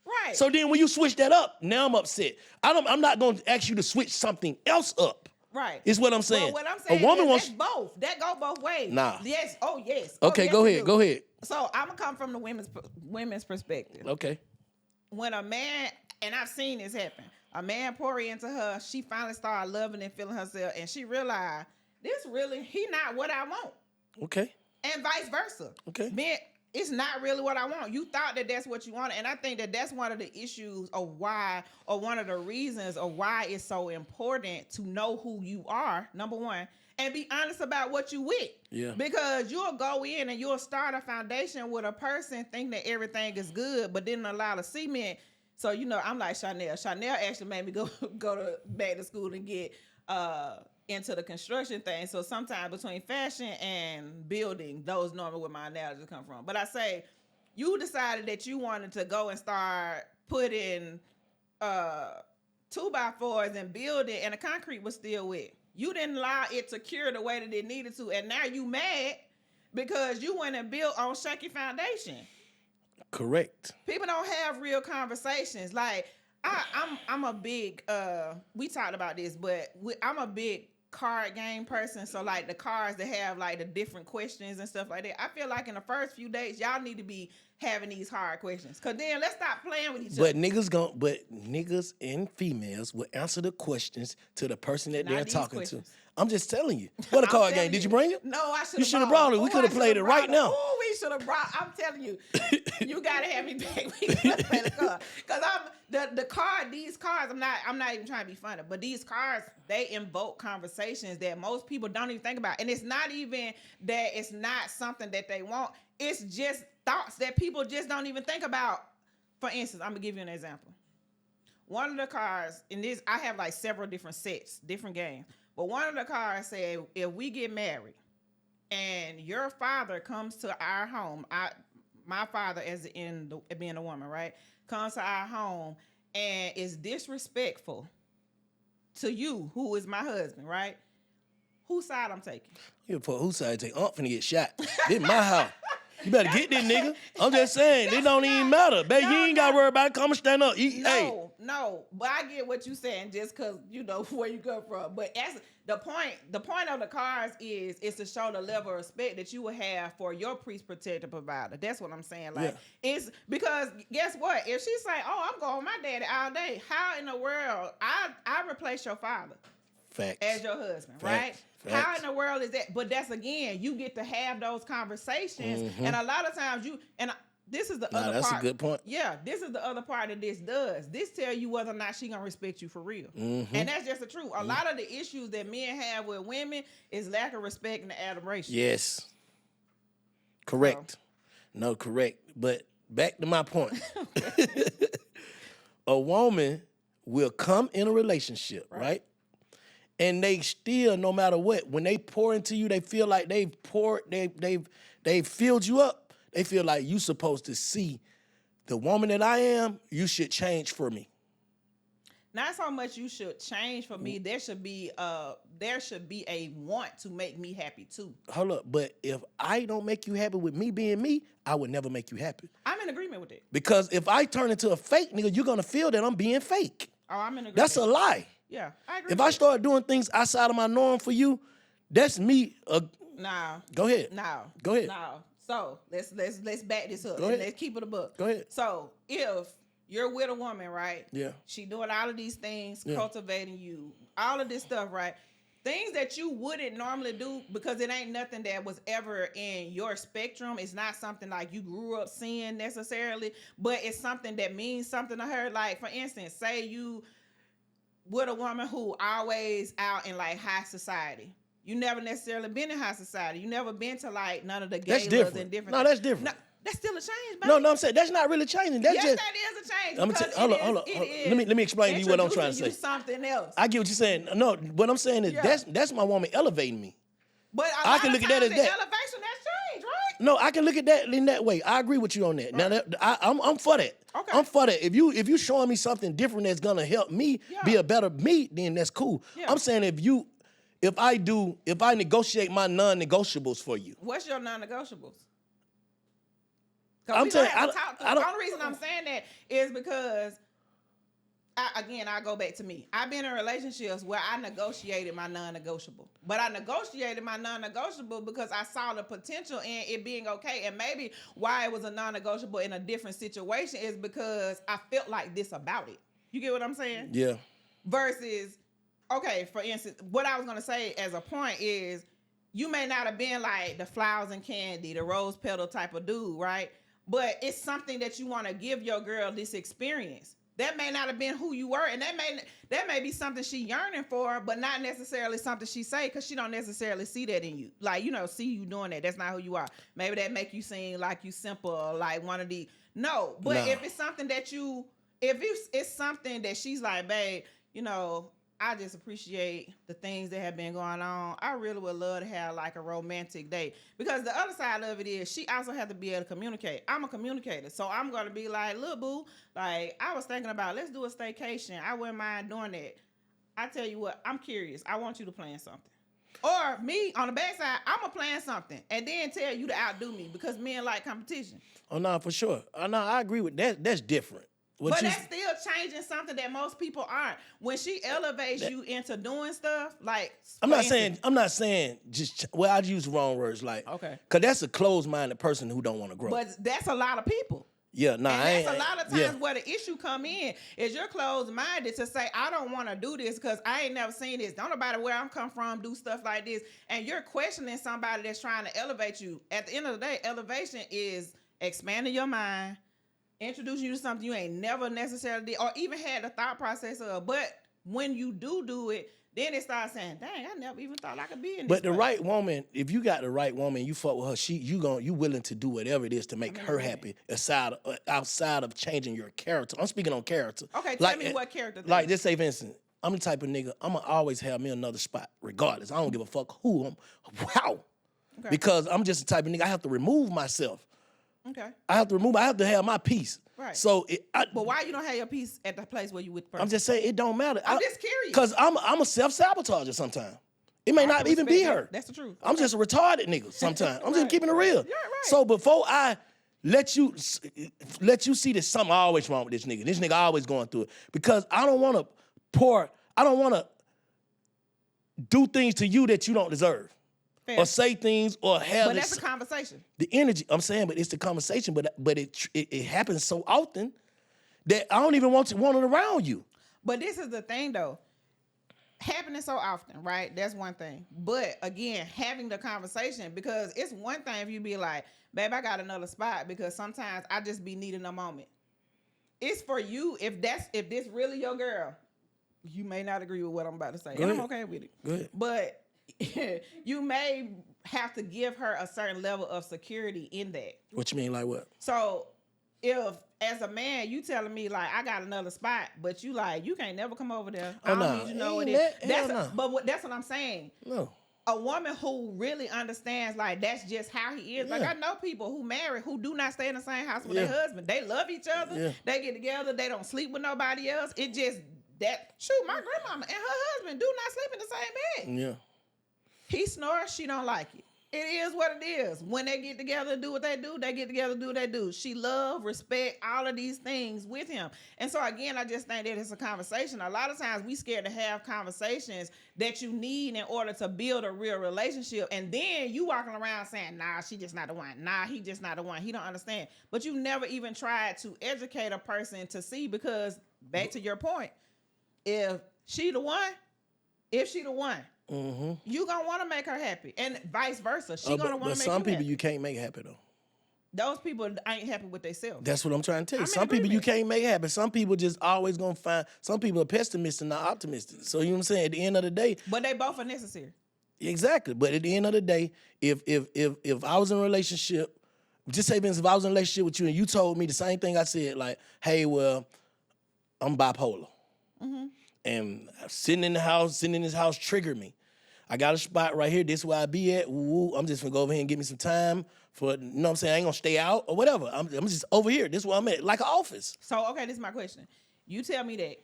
Right. So then when you switch that up, now I'm upset. I'm not going to ask you to switch something else up. Right. Is what I'm saying. Well, what I'm saying a woman wants both. That go both ways. Nah. Yes. Oh, yes. Okay, oh, yes, go ahead. So I'm going to come from the women's perspective. Okay. When a man, and I've seen this happen, a man pour into her, she finally started loving and feeling herself, and she realized, he not what I want. Okay. And vice versa. Okay. Man, it's not really what I want. You thought that that's what you wanted. And I think that that's one of the issues of why, or one of the reasons of why it's so important to know who you are, number one, and be honest about what you with. Yeah. Because you'll go in and you'll start a foundation with a person, think that everything is good, but then allow the cement. So, I'm like Chanel. Chanel actually made me go back to school and get into the construction thing. So sometimes between fashion and building, those normally where my analogies come from. But I say, you decided that you wanted to go and start putting 2x4s and building, and the concrete was still wet. You didn't allow it to cure the way that it needed to, and now you mad because you went and built on shaky foundation. Correct. People don't have real conversations. Like I'm a big. We talked about this, but I'm a big card game person. So like the cards that have like the different questions and stuff like that. I feel like in the first few dates, y'all need to be having these hard questions. Cause then let's stop playing with each other. But niggas and females will answer the questions to the person that they're talking questions. to. I'm just telling you. What a card game? Did you bring it? No, I should have. You should have brought it. We could have played it right now. Oh, we should have brought. I'm telling you, you gotta have me back. We gotta play the card. Cause the card. These cards. I'm not even trying to be funny, but these cards, they invoke conversations that most people don't even think about, and it's not even that it's not something that they want. It's just thoughts that people just don't even think about. For instance, I'm gonna give you an example. One of the cards in this, I have like several different sets, different games. But one of the cards said, if we get married and your father comes to our home, my father as in being a woman, right, comes to our home and is disrespectful to you, who is my husband, right? Whose side I'm taking? You put whose side take? I'm finna get shot. This my house. You better get this nigga. I'm just saying, it don't even matter. Baby, you ain't got to worry about it. Come and stand up. No, but I get what you're saying just because, you know, where you come from. But as the point of the cards is to show the level of respect that you will have for your priest protector provider. That's what I'm saying. Like, it's because guess what? If she's like, oh, I'm going with my daddy all day, how in the world I replace your father? Facts. As your husband, Facts. right? Facts. How in the world is that? But that's again, you get to have those conversations, and a lot of times this is the other part. That's a good point. Yeah, this is the other part that this does. This tell you whether or not she gonna respect you for real, and that's just the truth. A lot of the issues that men have with women is lack of respect and admiration. Yes, correct. No, correct. But back to my point. A woman will come in a relationship, right? And they still, no matter what, when they pour into you, they feel like they've filled you up. They feel like you supposed to see the woman that I am, you should change for me. Not so much you should change for me. There should be a want to make me happy too. Hold up, but if I don't make you happy with me being me, I would never make you happy. I'm in agreement with that. Because if I turn into a fake nigga, you're gonna feel that I'm being fake. Oh, I'm in agreement. That's a lie. Yeah, I agree. If I start doing things outside of my norm for you, that's me. Nah. Go ahead. No. Go ahead. No. So let's back this up. Go ahead. Let's keep it a book. Go ahead. So if you're with a woman, right? Yeah. She doing all of these things, cultivating you, all of this stuff, right? Things that you wouldn't normally do because it ain't nothing that was ever in your spectrum. It's not something like you grew up seeing necessarily, but it's something that means something to her. Like, for instance, say you with a woman who always out in like high society. You never necessarily been in high society. You never been to like none of the galas and different. No, that's different. No, that's still a change, baby. No, I'm saying that's not really changing. That's yes, just. that is a change. Hold on. Let me explain to you what I'm trying to say. Something else. I get what you're saying. No, what I'm saying is that's my woman elevating me. But I can look at that as that. Elevation, that's change, right? No, I can look at that in that way. I agree with you on that. Right. Now, I'm for that. Okay. I'm for that. If you showing me something different that's gonna help me be a better me, then that's cool. Yeah. I'm saying if I negotiate my non-negotiables for you. What's your non-negotiables? I'm telling you, the only reason I'm saying that is because I go back to me. I've been in relationships where I negotiated my non-negotiable. But I negotiated my non-negotiable because I saw the potential in it being okay. And maybe why it was a non-negotiable in a different situation is because I felt like this about it. You get what I'm saying? Yeah. Versus, okay, for instance, what I was going to say as a point is you may not have been like the flowers and candy, the rose petal type of dude, right? But it's something that you want to give your girl this experience. That may not have been who you were, and that may be something she yearning for, but not necessarily something she say because she don't necessarily see that in you. Like, see you doing that. That's not who you are. Maybe that make you seem like you simple or like one of the if it's something that it's something that she's like, babe, I just appreciate the things that have been going on. I really would love to have like a romantic date. Because the other side of it is she also has to be able to communicate. I'm a communicator. So I'm going to be like, look, boo, like I was thinking about, let's do a staycation. I wouldn't mind doing that. I tell you what, I'm curious. I want you to plan something. Or me, on the backside, I'm going to plan something and then tell you to outdo me because men like competition. Oh, no, for sure. Oh, no, I agree with that. That's different. But that's still changing something that most people aren't. When she elevates you into doing stuff, like I'm not saying just. Well, I use the wrong words, like okay, because that's a closed-minded person who don't want to grow. But that's a lot of people. Yeah, nah, and that's a lot of times where the issue come in is you're closed-minded to say I don't want to do this because I ain't never seen this. Don't nobody where I'm come from do stuff like this, and you're questioning somebody that's trying to elevate you. At the end of the day, elevation is expanding your mind, introducing you to something you ain't never necessarily did or even had the thought process of. But when you do it, then it starts saying, dang, I never even thought I could be in this But the place. right woman, if you got the right woman, you fuck with her, you willing to do whatever it is to make her happy outside of changing your character. I'm speaking on character. Okay, tell me what character. Like, just say, for instance, I'm the type of nigga, I'm going to always have me another spot, regardless. I don't give a fuck who I'm. Wow. Okay. Because I'm just the type of nigga, I have to remove myself. Okay. I have to have my peace. Right. So, but why you don't have your peace at the place where you with the person? I'm just saying it don't matter. I'm just curious. Because I'm a self-sabotager sometimes. It may not even be her. That's the truth. I'm just a retarded nigga sometimes. I'm just keeping it real. You're right. So before I let you see that something always wrong with this nigga. This nigga always going through it. Because I don't want to do things to you that you don't deserve. Fair. Or say things or have. But that's a conversation. The energy, I'm saying, but it's the conversation. But it happens so often that I don't even want it around you. But this is the thing, though. Happening so often, right? That's one thing. But again, having the conversation, because it's one thing if you be like, babe, I got another spot, because sometimes I just be needing a moment. It's for you if this really your girl. You may not agree with what I'm about to say. And I'm okay with it. Good. But you may have to give her a certain level of security in that. What you mean, like what? So if as a man you telling me like I got another spot, but you like you can't never come over there. I don't need you know what it is. But that's what I'm saying. No. A woman who really understands like that's just how he is. Yeah. Like I know people who marry who do not stay in the same house with their husband. They love each other. Yeah. They get together. They don't sleep with nobody else. It just my grandmama and her husband do not sleep in the same bed. Yeah. He snores, she don't like it. It is what it is. When they get together and do what they do, they get together and do what they do. She love, respect, all of these things with him. And so again, I just think that it's a conversation. A lot of times we scared to have conversations that you need in order to build a real relationship. And then you walking around saying, nah, she just not the one. Nah, he just not the one. He don't understand. But you never even tried to educate a person to see, because back to your point, if she the one, mm-hmm. You gonna want to make her happy, and vice versa. She gonna want to make you happy. But some people you can't make happy though. Those people ain't happy with themselves. That's what I'm trying to tell you. Some people you can't make happy. Some people just always gonna find. Some people are pessimists and not optimistic. So you know what I'm saying. At the end of the day, but they both are necessary. Exactly. But at the end of the day, if I was in a relationship, just say if I was in a relationship with you and you told me the same thing I said, like, hey, well, I'm bipolar. Mm-hmm. And sitting in this house triggered me. I got a spot right here. This is where I be at. Ooh, I'm just gonna go over here and give me some time for, you know what I'm saying? I ain't gonna stay out or whatever. I'm just over here. This is where I'm at, like an office. So, okay, this is my question. You tell me that.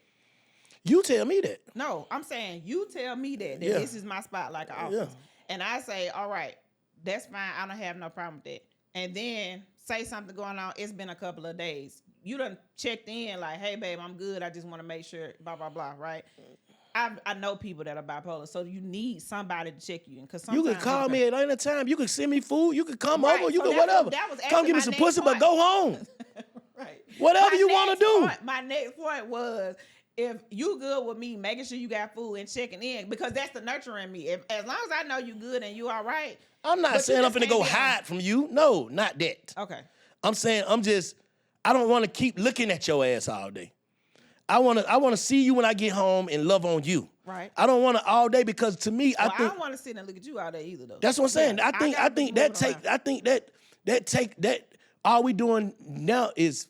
You tell me that. No, I'm saying you tell me that this is my spot, like an office. Yeah. And I say, all right, that's fine. I don't have no problem with that. And then say something going on. It's been a couple of days. You done checked in like, hey, babe, I'm good. I just want to make sure, blah, blah, blah, right? I know people that are bipolar, so you need somebody to check you in. Cause you could call me at any time. You could send me food. You could come over. You could whatever. Come give me some pussy, but go home. Right. Whatever you want to do. My next point was, if you good with me, making sure you got food and checking in, because that's the nurturing me. As long as I know you good and you all right. I'm not saying I'm finna go hide from you. No, not that. Okay. I'm saying I don't want to keep looking at your ass all day. I want to see you when I get home and love on you. Right. I don't want to all day, because to me, I think I don't want to sit and look at you all day either though. That's what I'm saying. Yeah, I think that all we doing now is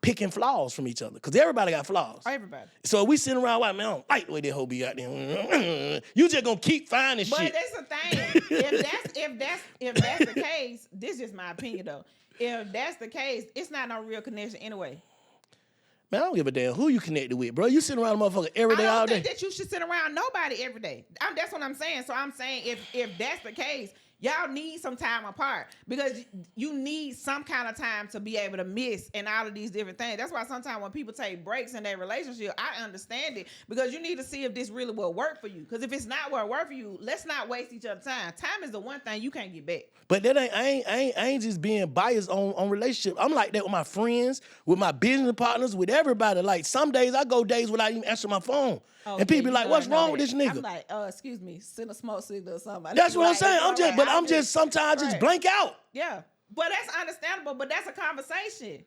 picking flaws from each other, because everybody got flaws. Everybody. So we sitting around, man, I don't like the way that hoe be out there. You just gonna keep finding shit. But that's the thing. if that's the case, this is just my opinion though. If that's the case, it's not no real connection anyway. Man, I don't give a damn who you connected with, bro. You sitting around a motherfucker every day, all day. I don't think that you should sit around nobody every day. That's what I'm saying. So I'm saying if that's the case, Y'all need some time apart because you need some kind of time to be able to miss and all of these different things. That's why sometimes when people take breaks in their relationship, I understand it because you need to see if this really will work for you. Because if it's not what work for you, let's not waste each other's time. Time is the one thing you can't get back. But that I ain't just being biased on relationship. I'm like that with my friends, with my business partners, with everybody. Like some days I go days without even answering my phone. Oh, and people be like, what's wrong with this nigga? I'm like, excuse me, send a smoke signal or something. That's what I'm saying. I'm just sometimes just blank out. Yeah. But that's understandable, but that's a conversation.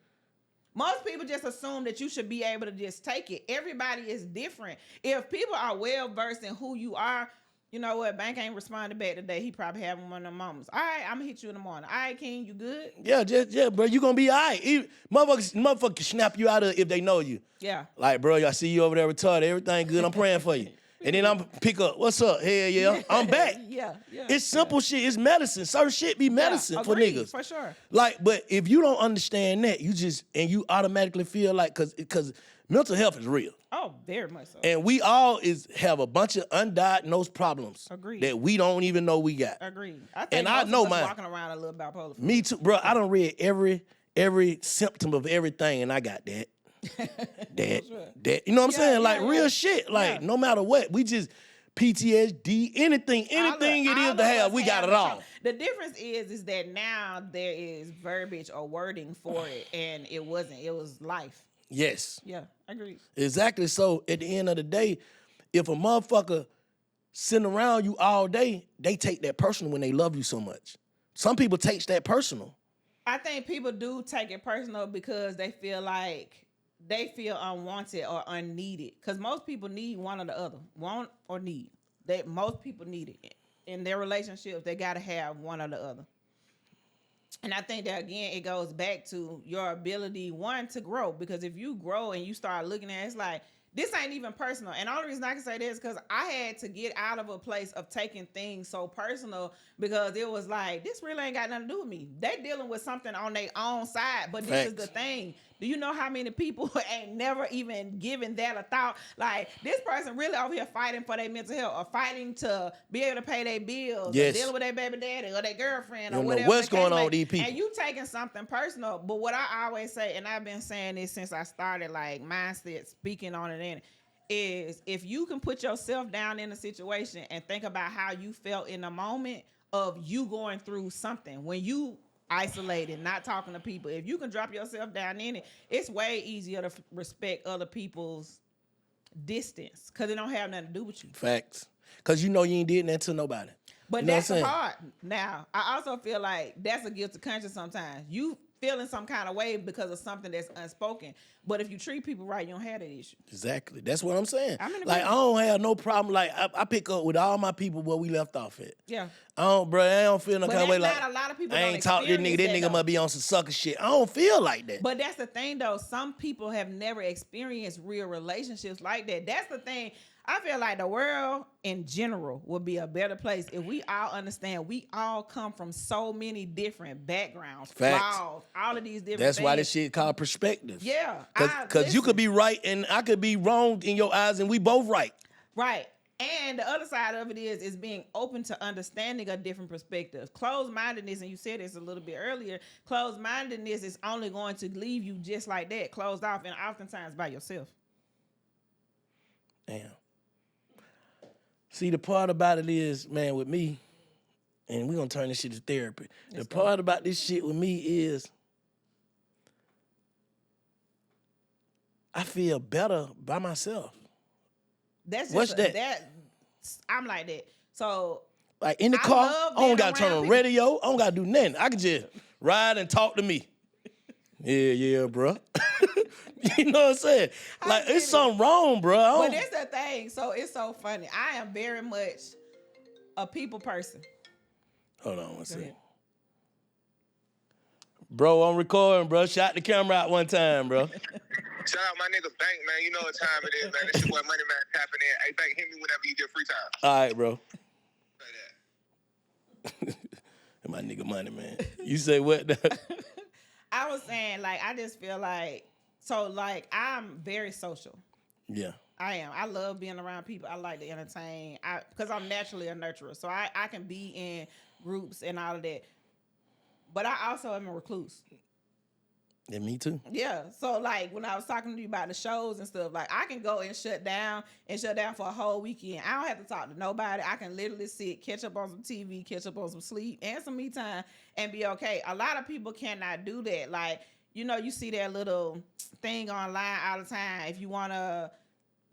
Most people just assume that you should be able to just take it. Everybody is different. If people are well versed in who you are, you know what? Bank ain't responded back today. He probably having one of them moments. All right, I'm gonna hit you in the morning. All right, King, you good? Yeah, bro. You gonna be all right. Motherfuckers can snap you out of if they know you. Yeah. Like, bro, I see you over there retarded. Everything good. I'm praying for you. And then I'm pick up. What's up? Hell yeah. I'm back. Yeah. It's simple shit. It's medicine. Certain shit be medicine for niggas. For sure. Like, but if you don't understand that, you automatically feel like, cause mental health is real. Oh, very much so. And we all have a bunch of undiagnosed problems. Agreed. That we don't even know we got. Agreed. I think I know of us mine. walking around a little bipolar. Me too, bro. I done read every symptom of everything, and I got that. That. You know what I'm saying? Like real shit. Like no matter what, we just PTSD, anything it is to have, we got it all. The difference is that now there is verbiage or wording for it, and it wasn't. It was life. Yes. Yeah, agreed. Exactly. So at the end of the day, if a motherfucker sitting around you all day, they take that personal when they love you so much. Some people take that personal. I think people do take it personal because they feel unwanted or unneeded. Because most people need one or the other, want or need. Most people need it in their relationships. They got to have one or the other. And I think that, again, it goes back to your ability, one, to grow. Because if you grow and you start looking at it, it's like, this ain't even personal. And the only reason I can say this is because I had to get out of a place of taking things so personal because it was like, this really ain't got nothing to do with me. They dealing with something on their own side. But this is the thing. Do you know how many people ain't never even given that a thought? Like, this person really over here fighting for their mental health or fighting to be able to pay their bills or dealing with their baby daddy or their girlfriend or whatever. What's going on with these people? And you taking something personal. But what I always say, and I've been saying this since I started, like, mindset, speaking on it in, is if you can put yourself down in a situation and think about how you felt in the moment of you going through something, when you isolated, not talking to people, if you can drop yourself down in it, it's way easier to respect other people's distance because it don't have nothing to do with you. Facts. Because you know you ain't did nothing to nobody. But that's the part. Now, I also feel like that's a guilty conscience sometimes. You feeling some kind of way because of something that's unspoken. But if you treat people right, you don't have that issue. Exactly. That's what I'm saying. Like, I don't have no problem. Like, I pick up with all my people where we left off at. Yeah. I don't feel no kind of way like, a lot of people I ain't talk to this nigga. This nigga must be on some sucker shit. I don't feel like that. But that's the thing, though. Some people have never experienced real relationships like that. That's the thing. I feel like the world in general would be a better place if we all understand we all come from so many different backgrounds, flaws, all of these different That's things. why this shit called perspectives. Yeah. Because you could be right and I could be wrong in your eyes and we both right. Right. And the other side of it is being open to understanding a different perspective. Closed-mindedness, and you said this a little bit earlier, closed-mindedness is only going to leave you just like that, closed off, and oftentimes by yourself. Damn. See, the part about it is, man, with me, and we're going to turn this shit to therapy. The part about this shit with me is I feel better by myself. That's What's that? I'm like that. So, like in the car, I don't got to turn on the radio. I don't got to do nothing. I can just ride and talk to me. Yeah, bro. You know what I'm saying? Like, it's something wrong, bro. But that's the thing. So, it's so funny. I am very much a people person. Hold on one second. Bro, I'm recording, bro. Shot the camera out one time, bro. Shout out my nigga Bank, man. You know what time it is, man. This shit what Money Man tapping in. Hey, Bank, hit me whenever you get free time. All right, bro. Say that. My nigga Money Man. You say what? I was saying, like, I just feel like, so, like, I'm very social. Yeah. I am. I love being around people. I like to entertain. Because I'm naturally a nurturer. So I can be in groups and all of that. But I also am a recluse. Yeah, me too. Yeah. So like when I was talking to you about the shows and stuff, like I can go and shut down for a whole weekend. I don't have to talk to nobody. I can literally sit, catch up on some TV, catch up on some sleep and some me time and be okay. A lot of people cannot do that. Like, you know, you see that little thing online all the time. If you want to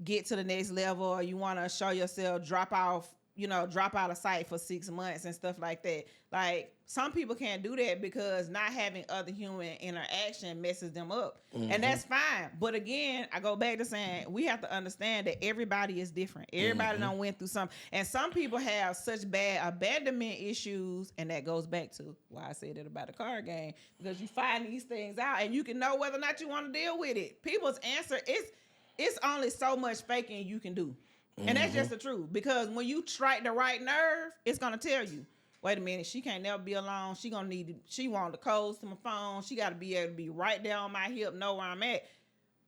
get to the next level or you want to show yourself, drop out of sight for 6 months and stuff like that. Like some people can't do that because not having other human interaction messes them up. Mm-hmm. And that's fine. But again, I go back to saying we have to understand that everybody is different. Everybody done went through something. And some people have such bad abandonment issues. And that goes back to why I said it about the card game. Because you find these things out and you can know whether or not you want to deal with it. People's answer is it's only so much faking you can do. And that's just the truth. Because when you strike the right nerve, it's going to tell you, wait a minute, she can't never be alone. She want the codes to my phone. She got to be able to be right there on my hip, know where I'm at.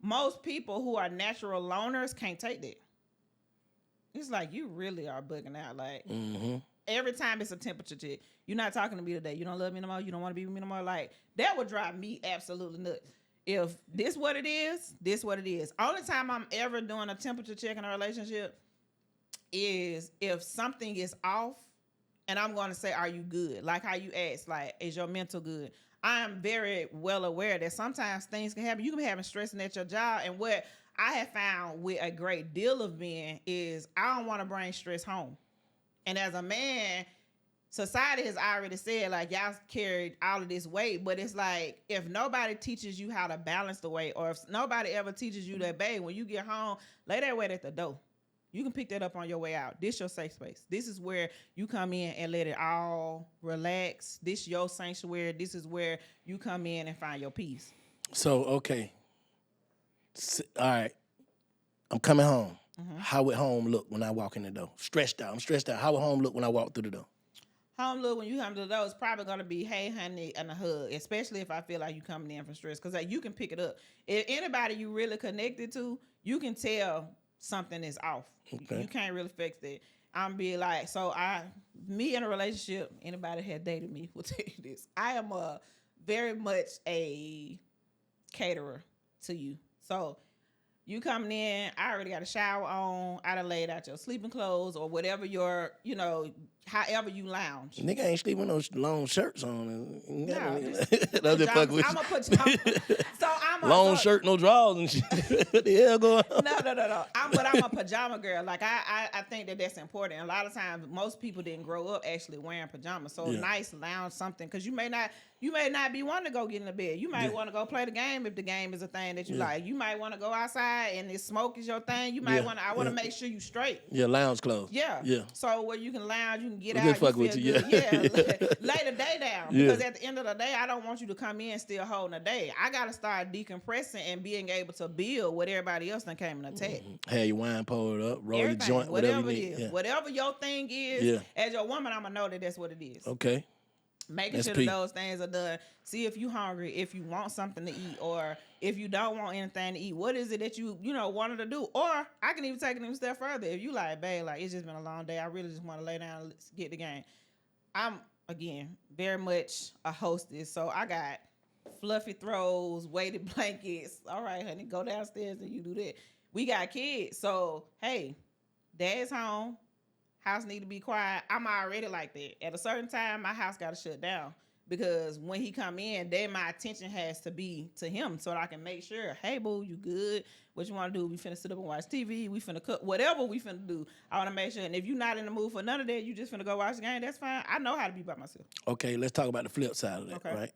Most people who are natural loners can't take that. It's like, you really are bugging out. Like, every time it's a temperature check. You're not talking to me today. You don't love me no more. You don't want to be with me no more. Like, that would drive me absolutely nuts. If this what it is, this what it is. Only time I'm ever doing a temperature check in a relationship is if something is off and I'm going to say, are you good? Like how you asked, like, is your mental good? I am very well aware that sometimes things can happen. You can be having stressing at your job. And what I have found with a great deal of men is I don't want to bring stress home. And as a man, society has already said, like, y'all carried all of this weight, but it's like, if nobody teaches you how to balance the weight, or if nobody ever teaches you that, babe, when you get home, lay that weight at the door. You can pick that up on your way out. This your safe space. This is where you come in and let it all relax. This your sanctuary. This is where you come in and find your peace. So, okay. All right. I'm coming home. How would home look when I walk in the door? Stressed out. I'm stressed out. How would home look when I walk through the door? Home look when you come to the door is probably going to be, hey, honey, and a hug, especially if I feel like you coming in from stress, because like, you can pick it up. If anybody you really connected to, you can tell something is off. Okay. You can't really fix it. I'm be like, me in a relationship, anybody that had dated me will tell you this. I am very much a caterer to you. So you coming in, I already got a shower on, I done laid out your sleeping clothes or whatever your, however you lounge. Nigga ain't sleeping with no long shirts on. No, I'm a pajama. So long shirt, no drawers and shit. What the hell going on? No. I'm a pajama girl. Like I think that's important. A lot of times, most people didn't grow up actually wearing pajamas. So nice lounge something, because you may not be wanting to go get in the bed. You might want to go play the game if the game is a thing that you like. You might want to go outside and the smoke is your thing. You might want to. I want to make sure you straight. Yeah, lounge clothes. Yeah. So where you can lounge, you can get out. Just fuck with you. Yeah. Lay the day down, because at the end of the day, I don't want you to come in still holding a day. I gotta start decompressing and being able to build what everybody else done came and attack. Have your wine poured up, roll your joint, whatever you need. Whatever your thing is, as your woman, I'ma know that that's what it is. Okay. Making sure that those things are done. See if you hungry, if you want something to eat, or if you don't want anything to eat. What is it that you wanted to do? Or I can even take it even a step further. If you like, babe, like, it's just been a long day, I really just want to lay down and get the game. I'm, again, very much a hostess, so I got fluffy throws, weighted blankets. All right, honey, go downstairs and you do that. We got kids, so hey, dad's home. House need to be quiet. I'm already like that. At a certain time, my house got to shut down, because when he come in, then my attention has to be to him, so that I can make sure, hey, boo, you good? What you want to do? We finna sit up and watch TV. We finna cook. Whatever we finna do, I want to make sure. And if you're not in the mood for none of that, you just finna go watch the game, that's fine. I know how to be by myself. Okay, let's talk about the flip side of that, right?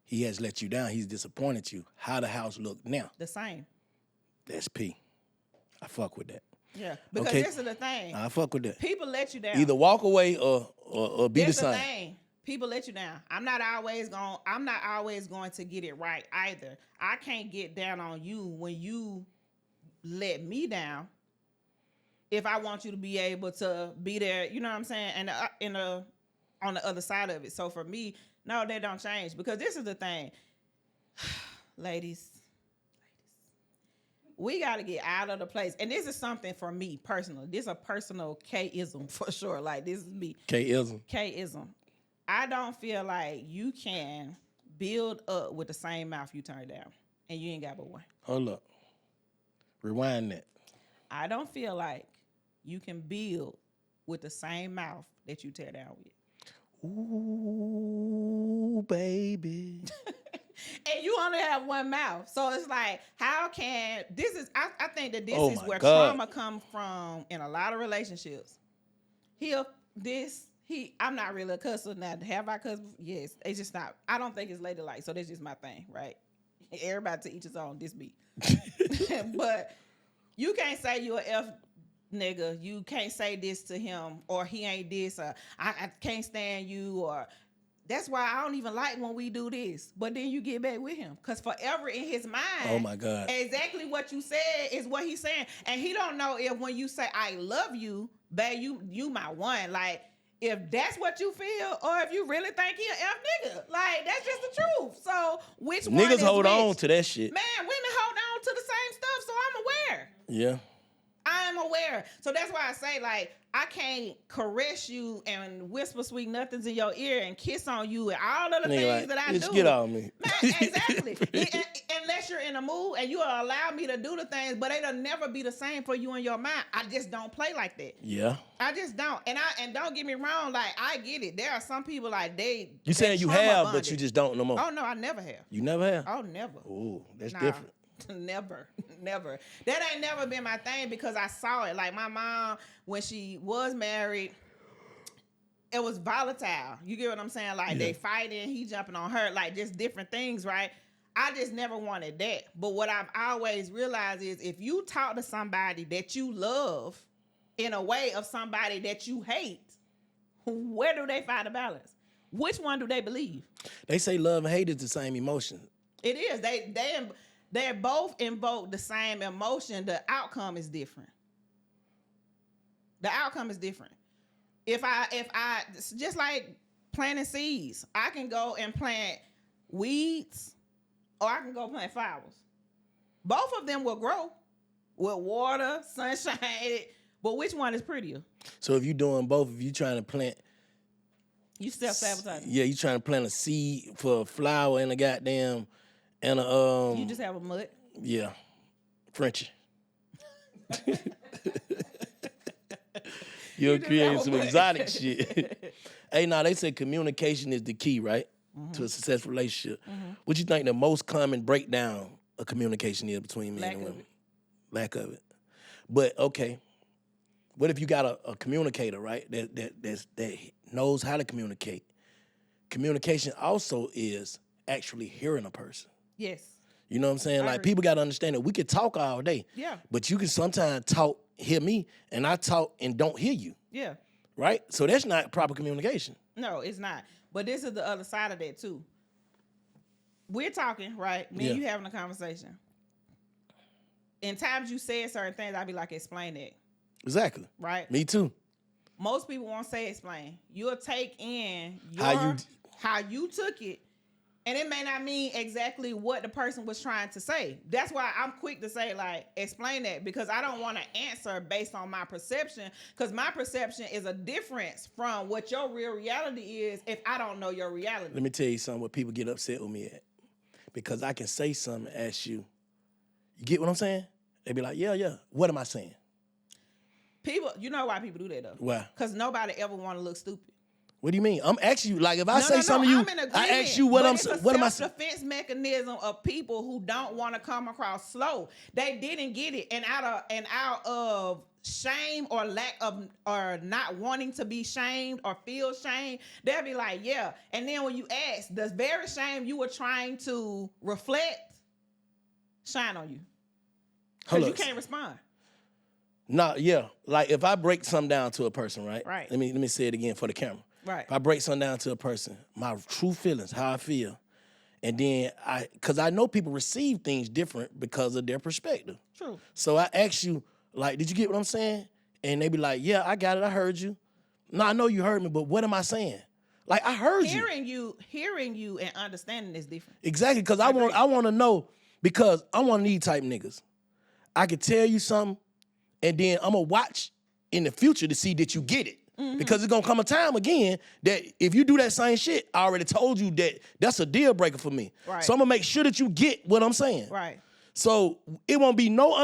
He has let you down. He's disappointed you. How the house look now? The same. That's P. I fuck with that. Yeah, because this is the thing. I fuck with that. People let you down. Either walk away or be the same. The thing. People let you down. I'm not always going to get it right either. I can't get down on you when you let me down. If I want you to be able to be there, you know what I'm saying, and on the other side of it. So for me, no, that don't change, because this is the thing, ladies. we got to get out of the place. And this is something for me personally. This is a personal K-ism for sure. Like, this is me. K-ism. K-ism. I don't feel like you can build up with the same mouth you turn down. And you ain't got but one. Hold up. Rewind that. I don't feel like you can build with the same mouth that you tear down with. Ooh, baby. And you only have one mouth. So it's like, how can this is I think that this is where God. trauma comes from in a lot of relationships. I'm not really a cusser. Now, have I cussed? Yes. It's just not. I don't think it's ladylike. So that's just my thing, right? Everybody to each his own. This be. But you can't say you a F nigga. You can't say this to him, or he ain't this, or I can't stand you, or that's why I don't even like when we do this. But then you get back with him. Because forever in his mind, oh my God, exactly what you said is what he's saying. And he don't know if when you say, I love you, babe, you my one. Like, if that's what you feel, or if you really think he an F nigga. Like, that's just the truth. So, which one niggas is hold which? on to that shit. Man, women hold on to the same stuff, so I'm aware. Yeah. I'm aware. So that's why I say, like, I can't caress you and whisper sweet nothings in your ear and kiss on you and all of the things that I do. Just get on me. Man, exactly. Unless you're in a mood and you will allow me to do the things, but it'll never be the same for you in your mind. I just don't play like that. Yeah. I just don't. And don't get me wrong, like, I get it. There are some people like You saying you have, but you just don't no more. Oh no, I never have. You never have? Oh, never. Oh, that's different. Never. That ain't never been my thing because I saw it. Like, my mom, when she was married, it was volatile. You get what I'm saying? Like, they fighting, he jumping on her, like, just different things, right? I just never wanted that. But what I've always realized is if you talk to somebody that you love in a way of somebody that you hate, where do they find a balance? Which one do they believe? They say love and hate is the same emotion. It is. They both invoke the same emotion. The outcome is different. The outcome is different. If I just like planting seeds, I can go and plant weeds or I can go plant flowers. Both of them will grow with water, sunshine, but which one is prettier? So if you're doing both, if you're trying to plant, you self-sabotaging. Yeah, you trying to plant a seed for a flower and a goddamn and a You just have a mud. Yeah, Frenchie. You'll create some exotic shit. Hey, now they say communication is the key, right, to a successful relationship. What you think the most common breakdown of communication is between men and women? Lack of it. But okay, what if you got a communicator, right? That knows how to communicate. Communication also is actually hearing a person. Yes. You know what I'm saying? Like, people got to understand that we could talk all day. Yeah. But you can sometimes hear me, and I talk and don't hear you. Yeah. Right? So that's not proper communication. No, it's not. But this is the other side of that, too. We're talking, right? Me and you having a conversation. In times you said certain things, I'd be like, explain that. Exactly. Right? Me too. Most people won't say explain. You'll take in how you took it, and it may not mean exactly what the person was trying to say. That's why I'm quick to say, like, explain that, because I don't want to answer based on my perception, because my perception is a difference from what your real reality is if I don't know your reality. Let me tell you something what people get upset with me at. Because I can say something and ask you, you get what I'm saying? They be like, yeah. What am I saying? People, you know why people do that, though? Why? Because nobody ever want to look stupid. What do you mean? I'm asking you, like, if I say something to you, I ask you what am I saying? What am I saying? It's a self-defense mechanism of people who don't want to come across slow. They didn't get it, and out of shame or lack of, or not wanting to be shamed or feel shame, they'll be like, yeah. And then when you ask, the very shame you were trying to reflect shine on you. Because you can't respond. No, yeah. Like, if I break something down to a person, right? Right. Let me say it again for the camera. Right. If I break something down to a person, my true feelings, how I feel, and then because I know people receive things different because of their perspective. True. So I ask you, like, did you get what I'm saying? And they be like, yeah, I got it. I heard you. No, I know you heard me, but what am I saying? Like, I heard you. Hearing you and understanding is different. Exactly, because I want to know, because I'm one of these type niggas. I can tell you something, and then I'm going to watch in the future to see that you get it. Because it's going to come a time again that if you do that same shit, I already told you that that's a deal breaker for me. Right. So I'm going to make sure that you get what I'm saying. Right. So it won't be no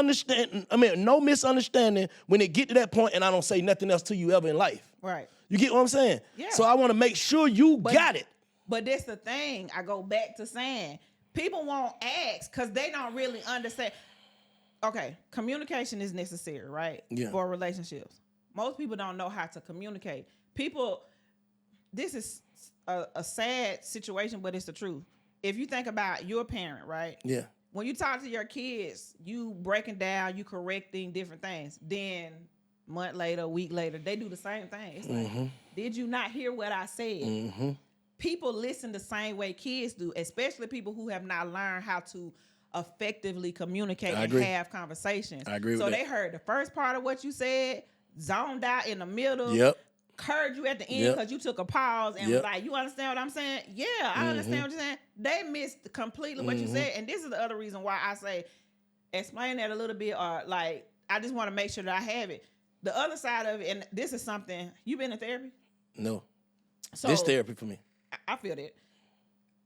misunderstanding when it get to that point and I don't say nothing else to you ever in life. Right. You get what I'm saying? Yeah. So I want to make sure you got it. But that's the thing. I go back to saying people won't ask because they don't really understand. Okay, communication is necessary, right? Yeah. For relationships. Most people don't know how to communicate. This is a sad situation, but it's the truth. If you think about your parent, right? Yeah. When you talk to your kids, you breaking down, you correcting different things. Then month later, week later, they do the same thing. It's like, did you not hear what I said? People listen the same way kids do, especially people who have not learned how to effectively communicate and have conversations. I agree with that. So that. they heard the first part of what you said, zoned out in the middle. Yep. Heard you at the end because you took a pause and was like, you understand what I'm saying? Yeah, I understand what you're saying. They missed completely what you said. And this is the other reason why I say, explain that a little bit, or like, I just want to make sure that I have it. The other side of it, and this is something, you been in therapy? No. So This therapy for me. I feel that.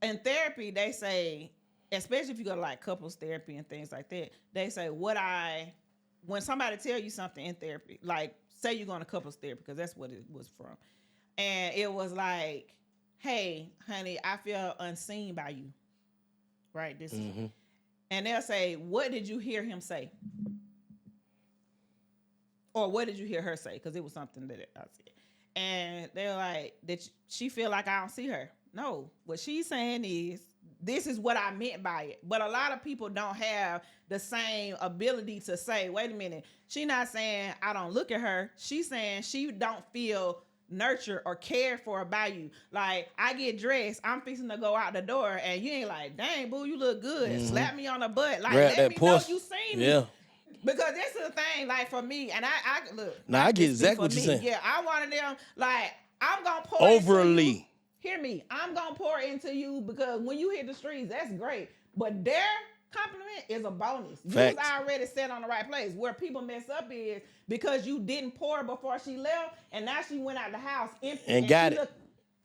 In therapy, they say, especially if you go to like couples therapy and things like that, they say when somebody tell you something in therapy, like say you're going to couples therapy, because that's what it was from. And it was like, hey, honey, I feel unseen by you. Right? This is, and they'll say, what did you hear him say? Or what did you hear her say? Because it was something that I said. And they're like, did she feel like I don't see her? No. What she's saying is, this is what I meant by it. But a lot of people don't have the same ability to say, wait a minute, she not saying I don't look at her. She's saying she don't feel nurtured or cared for by you. Like, I get dressed, I'm fixing to go out the door, and you ain't like, dang, boo, you look good. Slap me on the butt. Like, Grab let me know you seen me. Yeah. Because this is the thing, like, for me, and I look. Now, I get exactly what you're saying. Yeah, I wanted them, like, I'm going to pour Overly. into you. Hear me. I'm going to pour into you because when you hit the streets, that's great. But their compliment is a bonus. Facts. You was already set on the right place. Where people mess up is because you didn't pour before she left, and now she went out the house empty. And got it.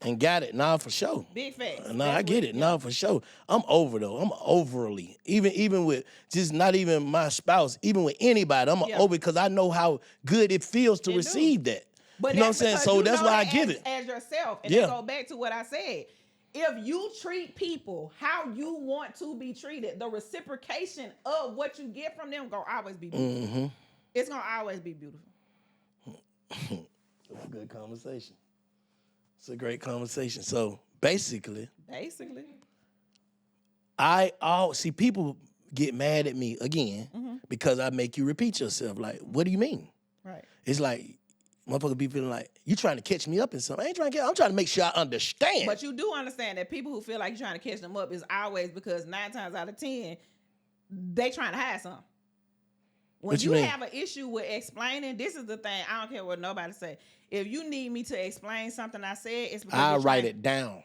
And got it. Nah, for sure. Big facts. Nah, I get it. Nah, for sure. I'm over, though. I'm overly. Even with just not even my spouse, even with anybody, I'm over because I know how good it feels to receive that. But you know what I'm saying? So that's why I give it. As yourself. And then go back to what I said. If you treat people how you want to be treated, the reciprocation of what you get from them gonna always be beautiful. It's gonna always be beautiful. It's a good conversation. It's a great conversation. So basically, I see people get mad at me again because I make you repeat yourself. Like, what do you mean? Right. It's like, motherfucker be feeling like, you trying to catch me up in something. I ain't trying to I'm trying to make sure I understand. But you do understand that people who feel like you're trying to catch them up is always because 9 times out of 10, they trying to hide something. When you have an issue with explaining, this is the thing. I don't care what nobody say. If you need me to explain something I said, it's because I write it down.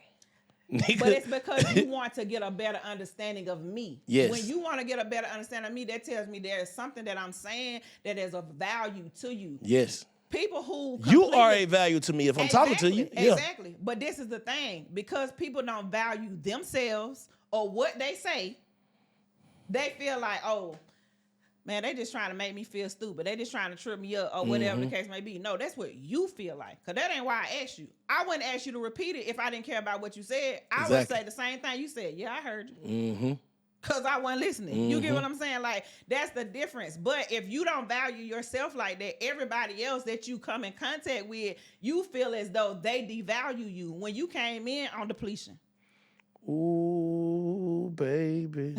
But it's because you want to get a better understanding of me. Yes. When you want to get a better understanding of me, that tells me there's something that I'm saying that is of value to you. Yes. People who you are a value to me if I'm talking to you. Yeah. Exactly. But this is the thing. Because people don't value themselves or what they say, they feel like, oh, man, they just trying to make me feel stupid. They just trying to trip me up or whatever the case may be. No, that's what you feel like. Because that ain't why I asked you. I wouldn't ask you to repeat it if I didn't care about what you said. I would say the same thing you said. Yeah, I heard you. Because I wasn't listening. You get what I'm saying? Like, that's the difference. But if you don't value yourself like that, everybody else that you come in contact with, you feel as though they devalue you when you came in on depletion. Ooh, baby.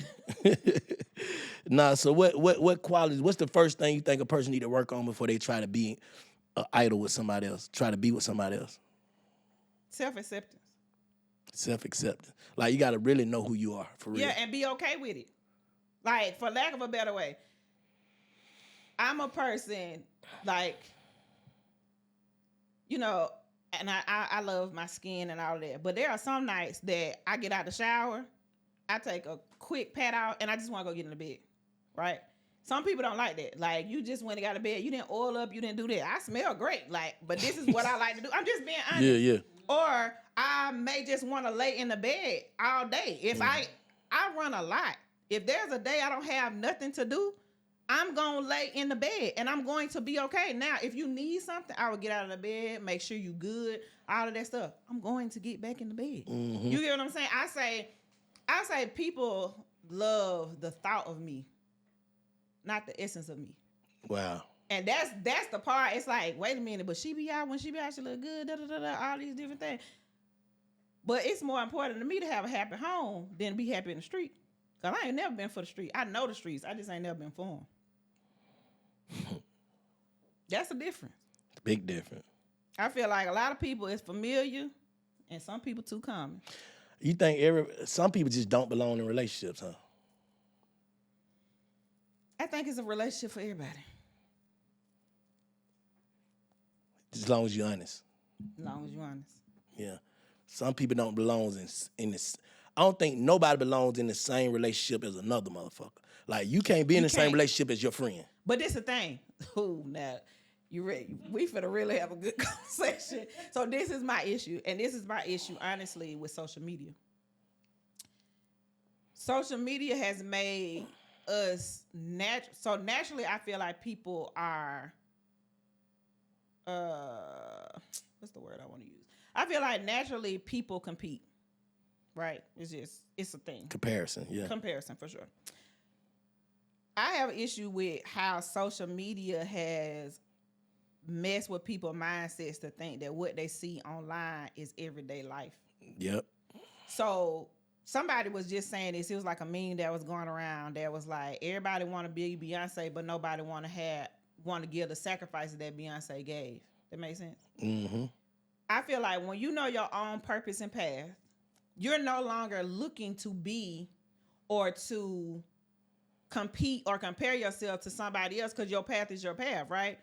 Nah, so what qualities, what's the first thing you think a person need to work on before they try to be an idol with somebody else, try to be with somebody else? Self-acceptance. Self-acceptance. Like, you got to really know who you are, for real. Yeah, and be okay with it. Like, for lack of a better way, I'm a person, like, you know, and I love my skin and all that, but there are some nights that I get out the shower, I take a quick pat out, and I just want to go get in the bed, right? Some people don't like that. Like, you just went and got to bed. You didn't oil up. You didn't do that. I smell great. Like, but this is what I like to do. I'm just being honest. Yeah. Or I may just want to lay in the bed all day. If I run a lot. If there's a day I don't have nothing to do, I'm going to lay in the bed and I'm going to be okay. Now, if you need something, I will get out of the bed, make sure you good, all of that stuff. I'm going to get back in the bed. Mm-hmm. You get what I'm saying? I say people love the thought of me, not the essence of me. Wow. And that's the part. It's like, wait a minute, but she be out, when she be out, she look good, all these different things. But it's more important to me to have a happy home than to be happy in the street. Because I ain't never been for the street. I know the streets. I just ain't never been for them. That's a difference. Big difference. I feel like a lot of people is familiar and some people too common. You think some people just don't belong in relationships, huh? I think it's a relationship for everybody. As long as you're honest. As long as you're honest. Yeah. Some people don't belong in this. I don't think nobody belongs in the same relationship as another motherfucker. Like, you can't be in the same relationship as your friend. But this the thing. Ooh, now, you ready? We finna really have a good conversation. So this is my issue. And this is my issue, honestly, with social media. Social media has made us natural. So naturally, I feel like people are, what's the word I want to use? I feel like naturally people compete. Right? It's a thing. Comparison, yeah. Comparison, for sure. I have an issue with how social media has messed with people's mindsets to think that what they see online is everyday life. Yep. So somebody was just saying this. It was like a meme that was going around that was like, everybody want to be Beyonce, but nobody want to give the sacrifices that Beyonce gave. That makes sense? Mm-hmm. I feel like when you know your own purpose and path, you're no longer looking to be or to compete or compare yourself to somebody else because your path is your path, right?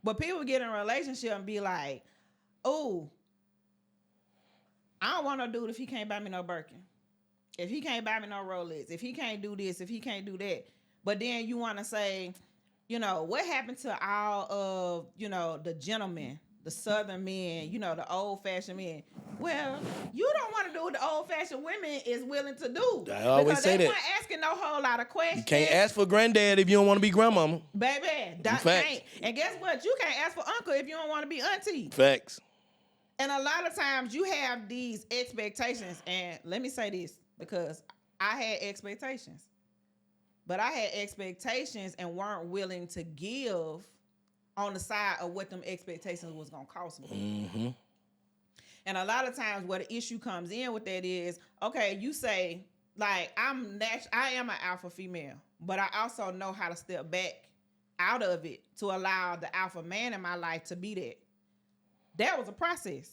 But people get in a relationship and be like, oh, I don't want no dude if he can't buy me no Birkin. If he can't buy me no Rolex. If he can't do this. If he can't do that. But then you want to say, what happened to all of, the gentlemen, the Southern men, the old-fashioned men? Well, you don't want to do what the old-fashioned women is willing to do. I always say that. Because they weren't asking no whole lot of questions. You can't ask for granddad if you don't want to be grandmama. Baby, that can't. And guess what? You can't ask for uncle if you don't want to be auntie. Facts. And a lot of times you have these expectations. And let me say this, because I had expectations. But I had expectations and weren't willing to give on the side of what them expectations was going to cost me. Mm-hmm. And a lot of times where the issue comes in with that is, okay, you say, like, I am an alpha female, but I also know how to step back out of it to allow the alpha man in my life to be that. That was a process.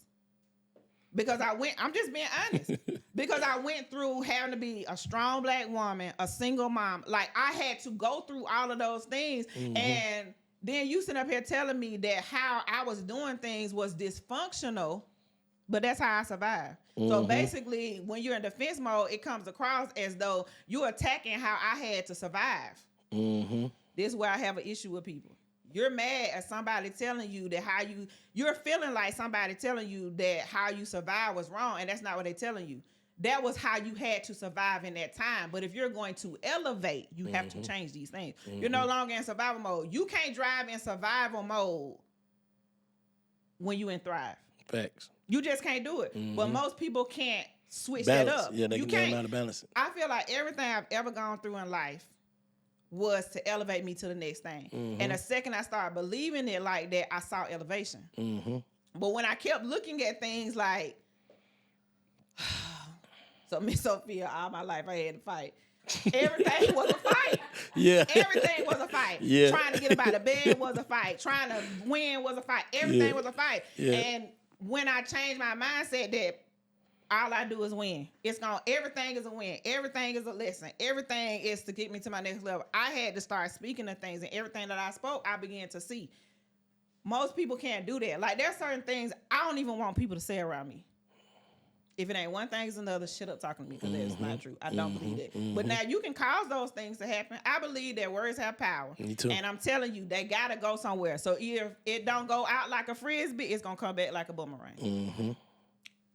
Because I'm just being honest. Because I went through having to be a strong black woman, a single mom. Like, I had to go through all of those things. Mm-hmm. And then you sit up here telling me that how I was doing things was dysfunctional, but that's how I survived. Mm-hmm. So basically, when you're in defense mode, it comes across as though you're attacking how I had to survive. Mm-hmm. This is where I have an issue with people. You're mad at somebody telling you that you're feeling like somebody telling you that how you survive was wrong, and that's not what they're telling you. That was how you had to survive in that time. But if you're going to elevate, you have to change these things. Mm-hmm. You're no longer in survival mode. You can't drive in survival mode when you in thrive. Facts. You just can't do it. Mm-hmm. But most people can't switch balance. That up. Yeah, they can't know how to balance it. I feel like everything I've ever gone through in life was to elevate me to the next thing. Mm-hmm. And the second I started believing it like that, I saw elevation. Mm-hmm. But when I kept looking at things like, so Miss Sophia, all my life I had to fight. Everything was a fight. Yeah. Everything was a fight. Yeah. Trying to get up out of bed was a fight. Trying to win was a fight. Everything was a fight. Yeah. And when I changed my mindset that all I do is win. Everything is a win. Everything is a lesson. Everything is to get me to my next level. I had to start speaking of things, and everything that I spoke, I began to see. Most people can't do that. Like, there's certain things I don't even want people to say around me. If it ain't one thing, it's another. Shut up talking to me because that's not true. I don't believe that. But now you can cause those things to happen. I believe that words have power. Me too. And I'm telling you, they got to go somewhere. So if it don't go out like a frisbee, it's going to come back like a boomerang.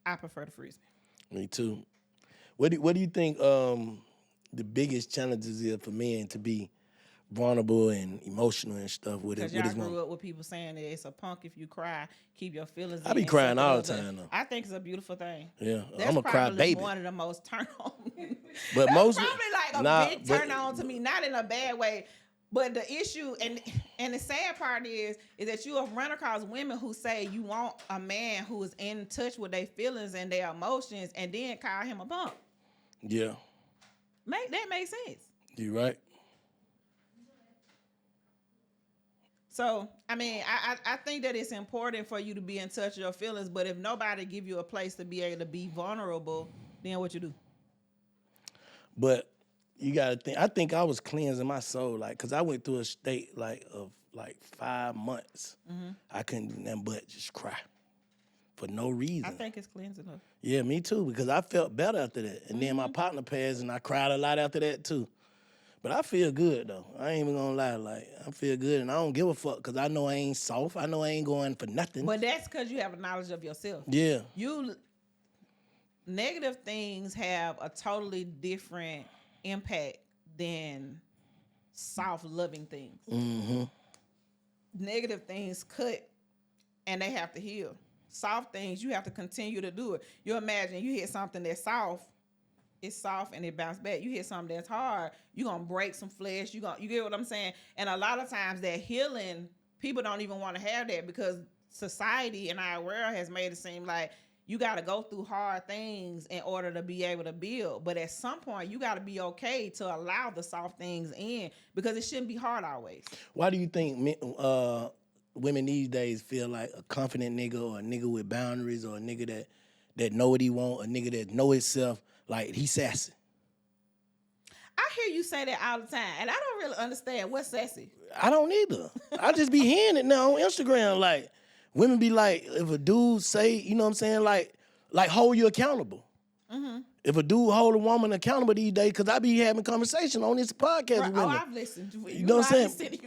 I prefer the frisbee. Me too. What do you think the biggest challenges is for men to be vulnerable and emotional and stuff with it? Because y'all grew up with people saying that it's a punk if you cry, keep your feelings. I be crying all the time though. I think it's a beautiful thing. Yeah, That's I'm a cry baby. One of the most turn on. But That's most probably like a big turn on to me, not in a bad way. But the issue and the sad part is that you have run across women who say you want a man who is in touch with their feelings and their emotions, and then call him a punk. Yeah, That makes sense. You right. So, I mean, I think that it's important for you to be in touch with your feelings, but if nobody give you a place to be able to be vulnerable, then what you do? But you got to think, I think I was cleansing my soul, like, because I went through a state, of 5 months. I couldn't do nothing but just cry for no reason. I think it's cleansing us. Yeah, me too, because I felt better after that. And then my partner passed, and I cried a lot after that, too. But I feel good, though. I ain't even gonna lie. Like, I feel good, and I don't give a fuck, because I know I ain't soft. I know I ain't going for nothing. But that's because you have a knowledge of yourself. Yeah. Negative things have a totally different impact than soft, loving things. Negative things cut, and they have to heal. Soft things, you have to continue to do it. You imagine you hit something that's soft, it's soft and it bounces back. You hit something that's hard, you're going to break some flesh. You get what I'm saying? And a lot of times that healing, people don't even want to have that because society and our world has made it seem like you got to go through hard things in order to be able to build. But at some point, you got to be okay to allow the soft things in because it shouldn't be hard always. Why do you think women these days feel like a confident nigga or a nigga with boundaries or a nigga that know what he want, a nigga that know himself, like he sassy? I hear you say that all the time, and I don't really understand what's sassy. I don't either. I just be hearing it now on Instagram. Like, women be like, if a dude say, you know what I'm saying, like hold you accountable. If a dude hold a woman accountable these days, because I be having conversation on this podcast with women. I've listened to it. You know what I'm saying?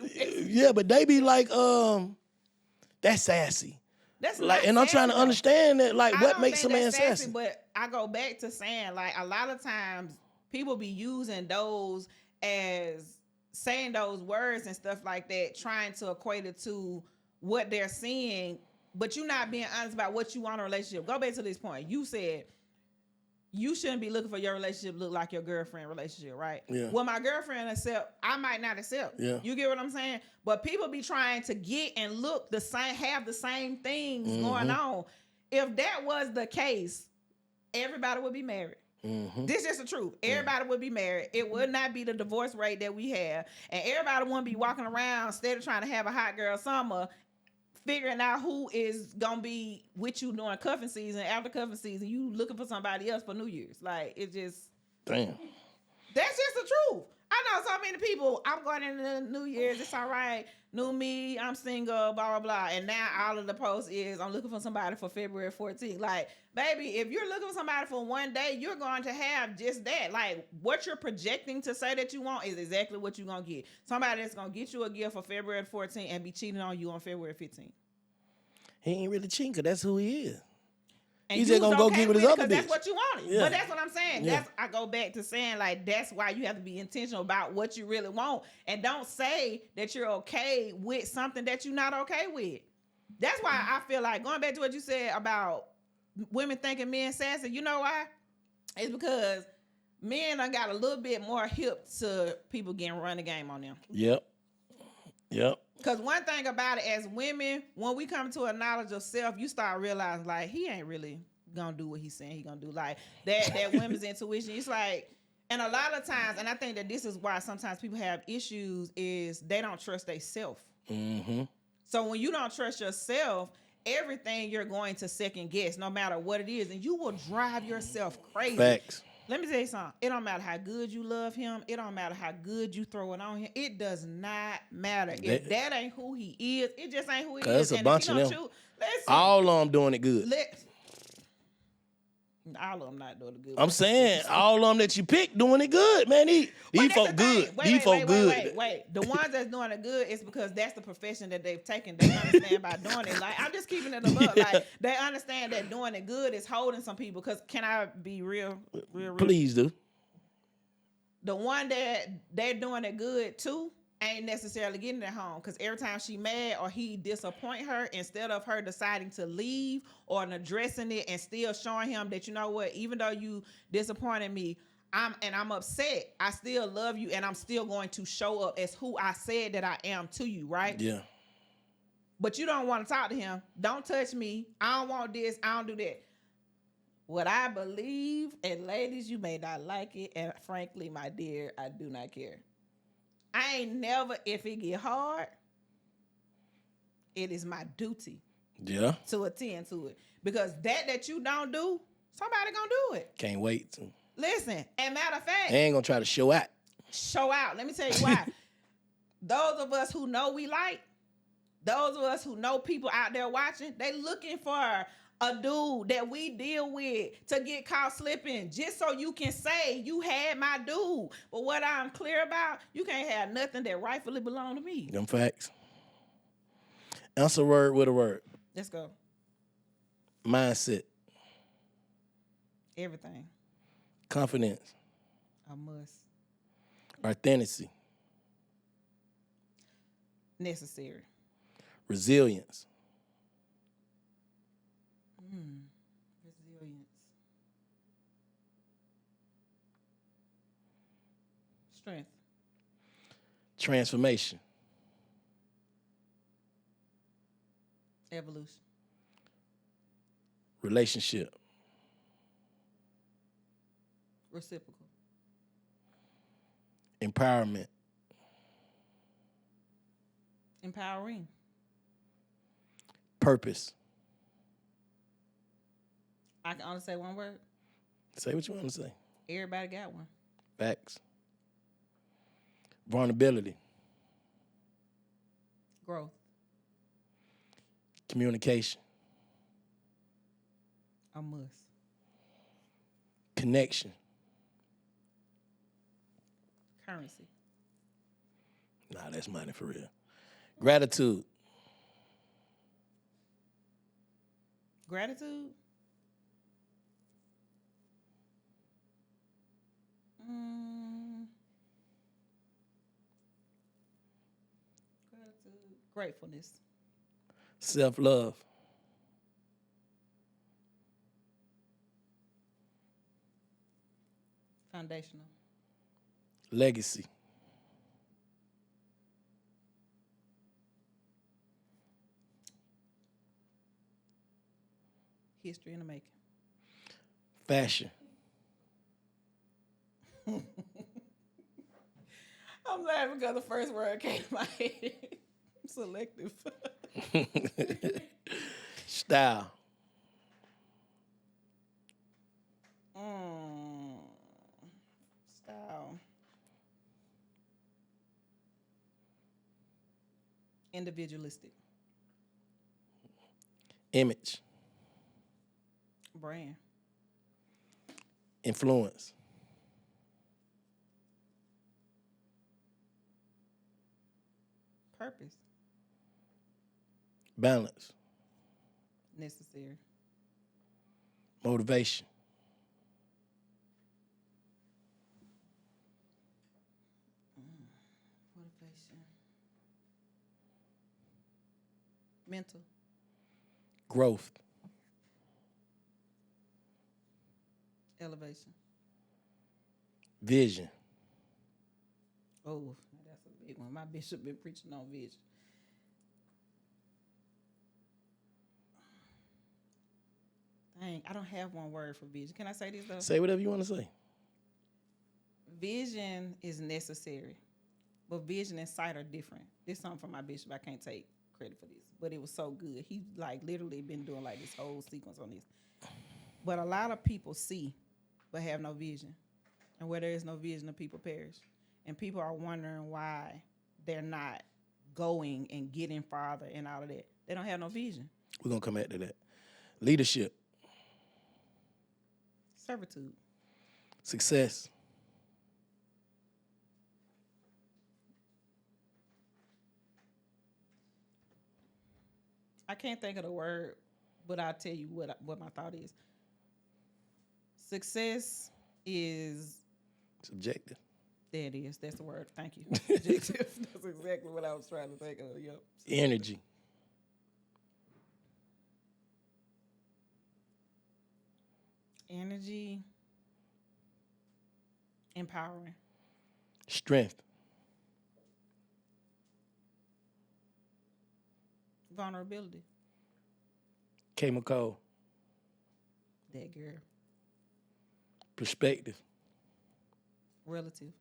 Yeah, but they be like, that's sassy. That's like, and I'm trying to understand that, like, what makes a man sassy? But I go back to saying, like, a lot of times people be using those as saying those words and stuff like that, trying to equate it to what they're seeing, but you're not being honest about what you want in a relationship. Go back to this point. You said you shouldn't be looking for your relationship to look like your girlfriend relationship, right? Yeah. Well, my girlfriend accept, I might not accept. Yeah. You get what I'm saying? But people be trying to get and look the same, have the same things going on. If that was the case, everybody would be married. This is the truth. Everybody would be married. It would not be the divorce rate that we have. And everybody wouldn't be walking around instead of trying to have a hot girl summer, figuring out who is going to be with you during cuffing season. After cuffing season, you looking for somebody else for New Year's. Like, it just... Damn. That's just the truth. I know so many people, I'm going into New Year's, it's all right. New me, I'm single, blah, blah, blah. And now all of the posts is, I'm looking for somebody for February 14th. Like, baby, if you're looking for somebody for one day, you're going to have just that. Like, what you're projecting to say that you want is exactly what you're going to get. Somebody that's going to get you a gift for February 14th and be cheating on you on February 15th. He ain't really cheating because that's who he is. And he's just going to go get with his other bitch. That's what you wanted. Yeah. But that's what I'm saying. Yeah. I go back to saying, like, that's why you have to be intentional about what you really want. And don't say that you're okay with something that you're not okay with. That's why I feel like, going back to what you said about women thinking men sassy, you know why? It's because men done got a little bit more hip to people getting run the game on them. Yep. Because one thing about it, as women, when we come to a knowledge of self, you start realizing, like, he ain't really gonna do what he's saying he gonna do. Like, that women's intuition, it's like, and a lot of times, and I think that this is why sometimes people have issues, is they don't trust themselves. So when you don't trust yourself, everything you're going to second guess, no matter what it is, and you will drive yourself crazy. Facts. Let me tell you something. It don't matter how good you love him. It don't matter how good you throw it on him. It does not matter. If that ain't who he is, it just ain't who he is. That's a bunch of them. All of them doing it good. All of them not doing it good. I'm saying all of them that you pick doing it good, man. These folk good. These folk good. Wait. The ones that's doing it good is because that's the profession that they've taken. They understand by doing it. Like, I'm just keeping it above. Like, they understand that doing it good is holding some people. Because can I be real? Please do. The one that they're doing it good too ain't necessarily getting it home, because every time she mad or he disappoint her, instead of her deciding to leave or addressing it and still showing him that, you know what, even though you disappointed me, I'm upset, I still love you and I'm still going to show up as who I said that I am to you, right? Yeah. But you don't want to talk to him. Don't touch me. I don't want this. I don't do that. What I believe, and ladies, you may not like it, and frankly, my dear, I do not care. I ain't never, if it get hard, it is my duty to attend to it. Because that you don't do, somebody gonna do it. Can't wait to. Listen, and matter of fact, I ain't gonna try to show out. Show out. Let me tell you why. Those of us who know we like, those of us who know people out there watching, they looking for a dude that we deal with to get caught slipping, just so you can say you had my dude. But what I'm clear about, you can't have nothing that rightfully belong to me. Them facts. Answer a word with a word. Let's go. Mindset. Everything. Confidence. A must. Authenticity. Necessary. Resilience. Resilience. Strength. Transformation. Evolution. Relationship. Reciprocal. Empowerment. Empowering. Purpose. I can only say one word. Say what you want to say. Everybody got one. Facts. Vulnerability. Growth. Communication. A must. Connection. Currency. Nah, that's money for real. Gratitude. Gratitude. Gratitude. Gratefulness. Self-love. Foundational. Legacy. History in the making. Fashion. I'm laughing because the first word came to my head. Selective. Style. Style. Individualistic. Image. Brand. Influence. Purpose. Balance. Necessary. Motivation. Motivation. Mental. Growth. Elevation. Vision. Oh, that's a big one. My bishop been preaching on vision. Dang, I don't have one word for vision. Can I say this though? Say whatever you want to say. Vision is necessary, but vision and sight are different. This is something from my bishop. I can't take credit for this, but it was so good. He like literally been doing like this whole sequence on this. But a lot of people see, but have no vision. And where there is no vision, the people perish. And people are wondering why they're not going and getting farther and all of that. They don't have no vision. We're going to come back to that. Leadership. Servitude. Success. I can't think of the word, but I'll tell you what my thought is. Success is... Subjective. There it is. That's the word. Thank you. Subjective. That's exactly what I was trying to think of. Yep. Energy. Energy. Empowering. Strength. Vulnerability. Micole. That girl. Perspective. Relative.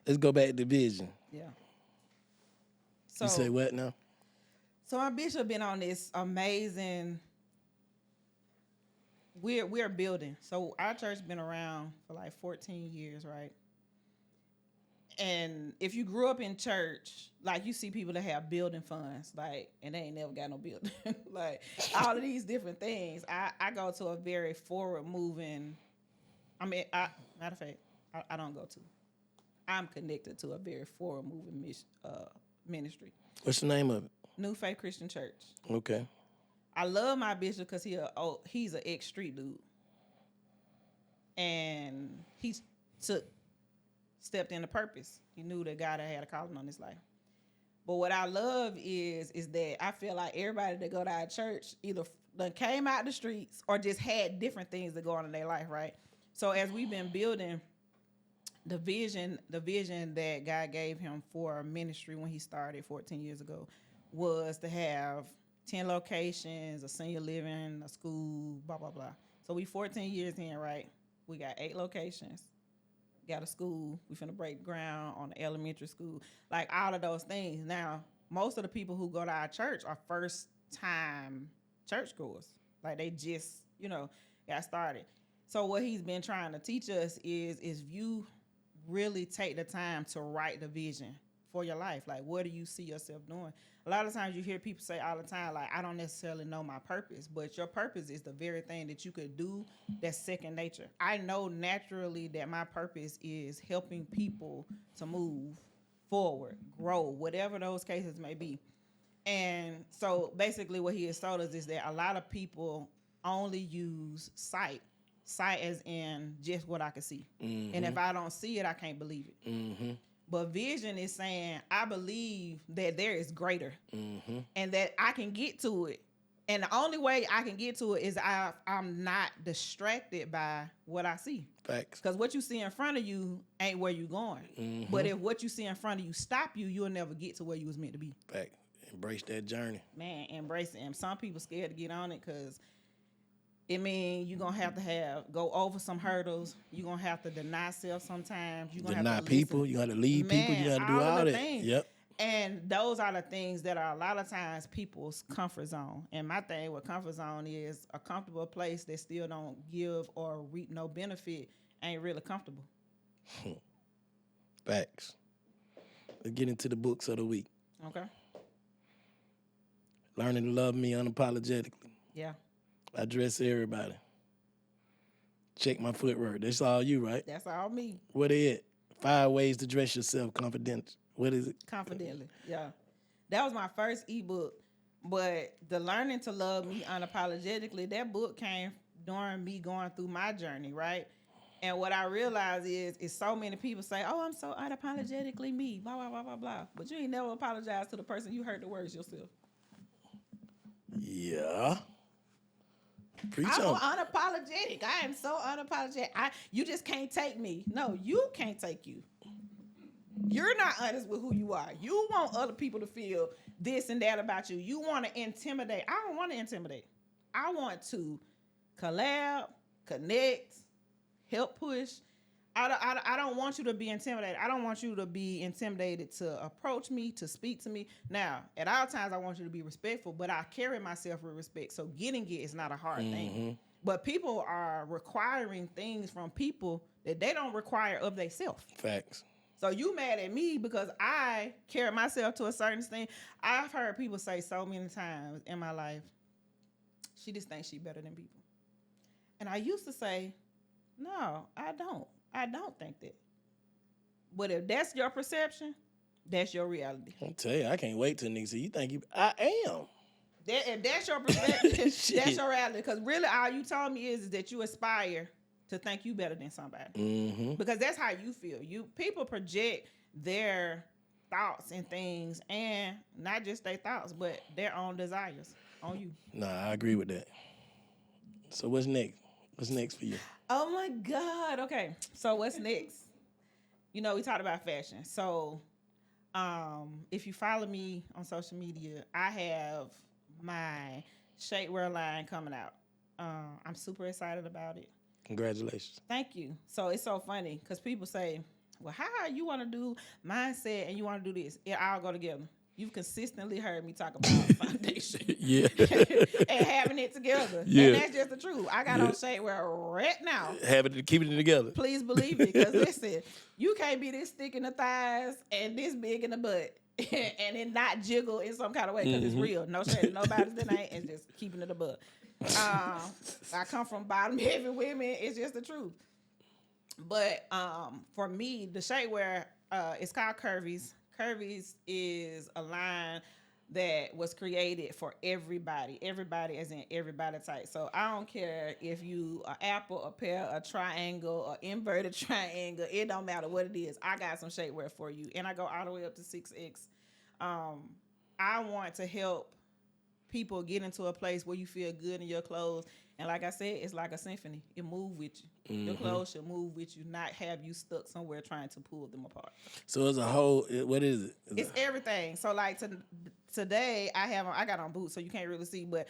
Let's go back to vision. Yeah. So, you say what now? So my bishop been on this amazing... We're building. So our church been around for like 14 years, right? And if you grew up in church, like you see people that have building funds, like, and they ain't never got no building. Like all of these different things. I go to a very forward moving, matter of fact, I don't go to. I'm connected to a very forward moving ministry. What's the name of it? New Faith Christian Church. Okay. I love my bishop because he's an ex-street dude. And he stepped into purpose. He knew that God had a calling on his life. But what I love is that I feel like everybody that go to our church either came out the streets or just had different things that go on in their life, right? So as we've been building the vision that God gave him for ministry when he started 14 years ago was to have 10 locations, a senior living, a school, blah, blah, blah. So we 14 years in, right? We got 8 locations. Got a school. We finna break ground on the elementary school. Like all of those things. Now, most of the people who go to our church are first-time churchgoers. Like they just, got started. So what he's been trying to teach us is you really take the time to write the vision for your life. Like, what do you see yourself doing? A lot of times you hear people say all the time, like, I don't necessarily know my purpose, but your purpose is the very thing that you could do that's second nature. I know naturally that my purpose is helping people to move forward, grow, whatever those cases may be. And so basically what he has told us is that a lot of people only use sight as in just what I can see. Mm-hmm. And if I don't see it, I can't believe it. Mm-hmm. But vision is saying, I believe that there is greater and that I can get to it. And the only way I can get to it is I'm not distracted by what I see. Facts. Because what you see in front of you ain't where you're going. Mm-hmm. But if what you see in front of you stop you, you'll never get to where you was meant to be. Facts. Embrace that journey. Man, embrace it. And some people scared to get on it because it means you're going to have to go over some hurdles. You're going to have to deny self sometimes. You're going to have to people. You got to lead people. You got to do all that. Things. Yep. And those are the things that are a lot of times people's comfort zone. And my thing with comfort zone is a comfortable place that still don't give or reap no benefit ain't really comfortable. Facts. Let's get into the books of the week. Okay. Learning to love me unapologetically. Yeah. I dress everybody. Check my footwork. That's all you, right? That's all me. What is it? 5 ways to dress yourself confidential. What is it? Confidently, yeah. That was my first ebook. But the Learning to Love Me Unapologetically, that book came during me going through my journey, right? And what I realized is so many people say, oh, I'm so unapologetically me, blah, blah, blah, blah, blah. But you ain't never apologized to the person you heard the words yourself. Yeah. Preach I'm on. unapologetic. I am so unapologetic. You just can't take me. No, you can't take you. You're not honest with who you are. You want other people to feel this and that about you. You want to intimidate. I don't want to intimidate. I want to collab, connect, help push. I don't want you to be intimidated. I don't want you to be intimidated to approach me, to speak to me. Now, at all times, I want you to be respectful, but I carry myself with respect. So getting it is not a hard thing. But people are requiring things from people that they don't require of themselves. Facts. So you mad at me because I carry myself to a certain thing. I've heard people say so many times in my life, she just thinks she better than people. And I used to say, no, I don't. I don't think that. But if that's your perception, that's your reality. I'll tell you, I can't wait till niggas say, you think you... I am. If that's your perspective, that's your reality. Because really, all you told me is that you aspire to think you better than somebody. Mm-hmm. Because that's how you feel. People project their thoughts and things, and not just their thoughts, but their own desires on you. Nah, I agree with that. So what's next? What's next for you? Oh my God. Okay. So what's next? We talked about fashion. So if you follow me on social media, I have my shapewear line coming out. I'm super excited about it. Congratulations. Thank you. So it's so funny because people say, well, how you want to do mindset and you want to do this? It all go together. You've consistently heard me talk about foundation. Yeah. And having it together. Yeah. And that's just the truth. I got on shapewear right now. Keeping it together. Please believe it. Because listen, you can't be this thick in the thighs and this big in the butt. And it not jiggle in some kind of way because it's real. No shade. Nobody's denying. It's just keeping it a butt. I come from bottom heavy women. It's just the truth. But for me, the shapewear, it's called Curvies. Curvies is a line that was created for everybody. Everybody as in everybody type. So I don't care if you an apple, a pear, a triangle, or inverted triangle. It don't matter what it is. I got some shapewear for you. And I go all the way up to 6X. I want to help people get into a place where you feel good in your clothes. And like I said, it's like a symphony. It moves with you. Mm-hmm. Your clothes should move with you, not have you stuck somewhere trying to pull them apart. So as a whole, what is it? It's everything. So like today, I got on boots, so you can't really see, but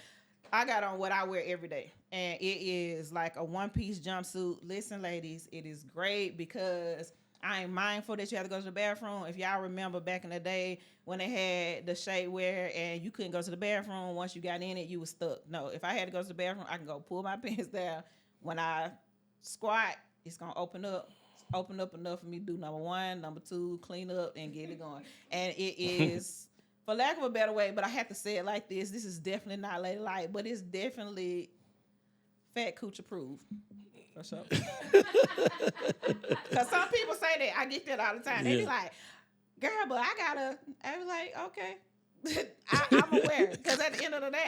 I got on what I wear every day. And it is like a one-piece jumpsuit. Listen, ladies, it is great because I am mindful that you have to go to the bathroom. If y'all remember back in the day when they had the shapewear and you couldn't go to the bathroom, once you got in it, you was stuck. No, if I had to go to the bathroom, I can go pull my pants down. When I squat, it's going to open up enough for me to do number one, number two, clean up and get it going. And it is, for lack of a better way, but I have to say it like this. This is definitely not ladylike, but it's definitely fat cooch approved. For sure. Because some people say that. I get that all the time. They be like, girl, but I be like, okay. I'm aware. Because at the end of the day,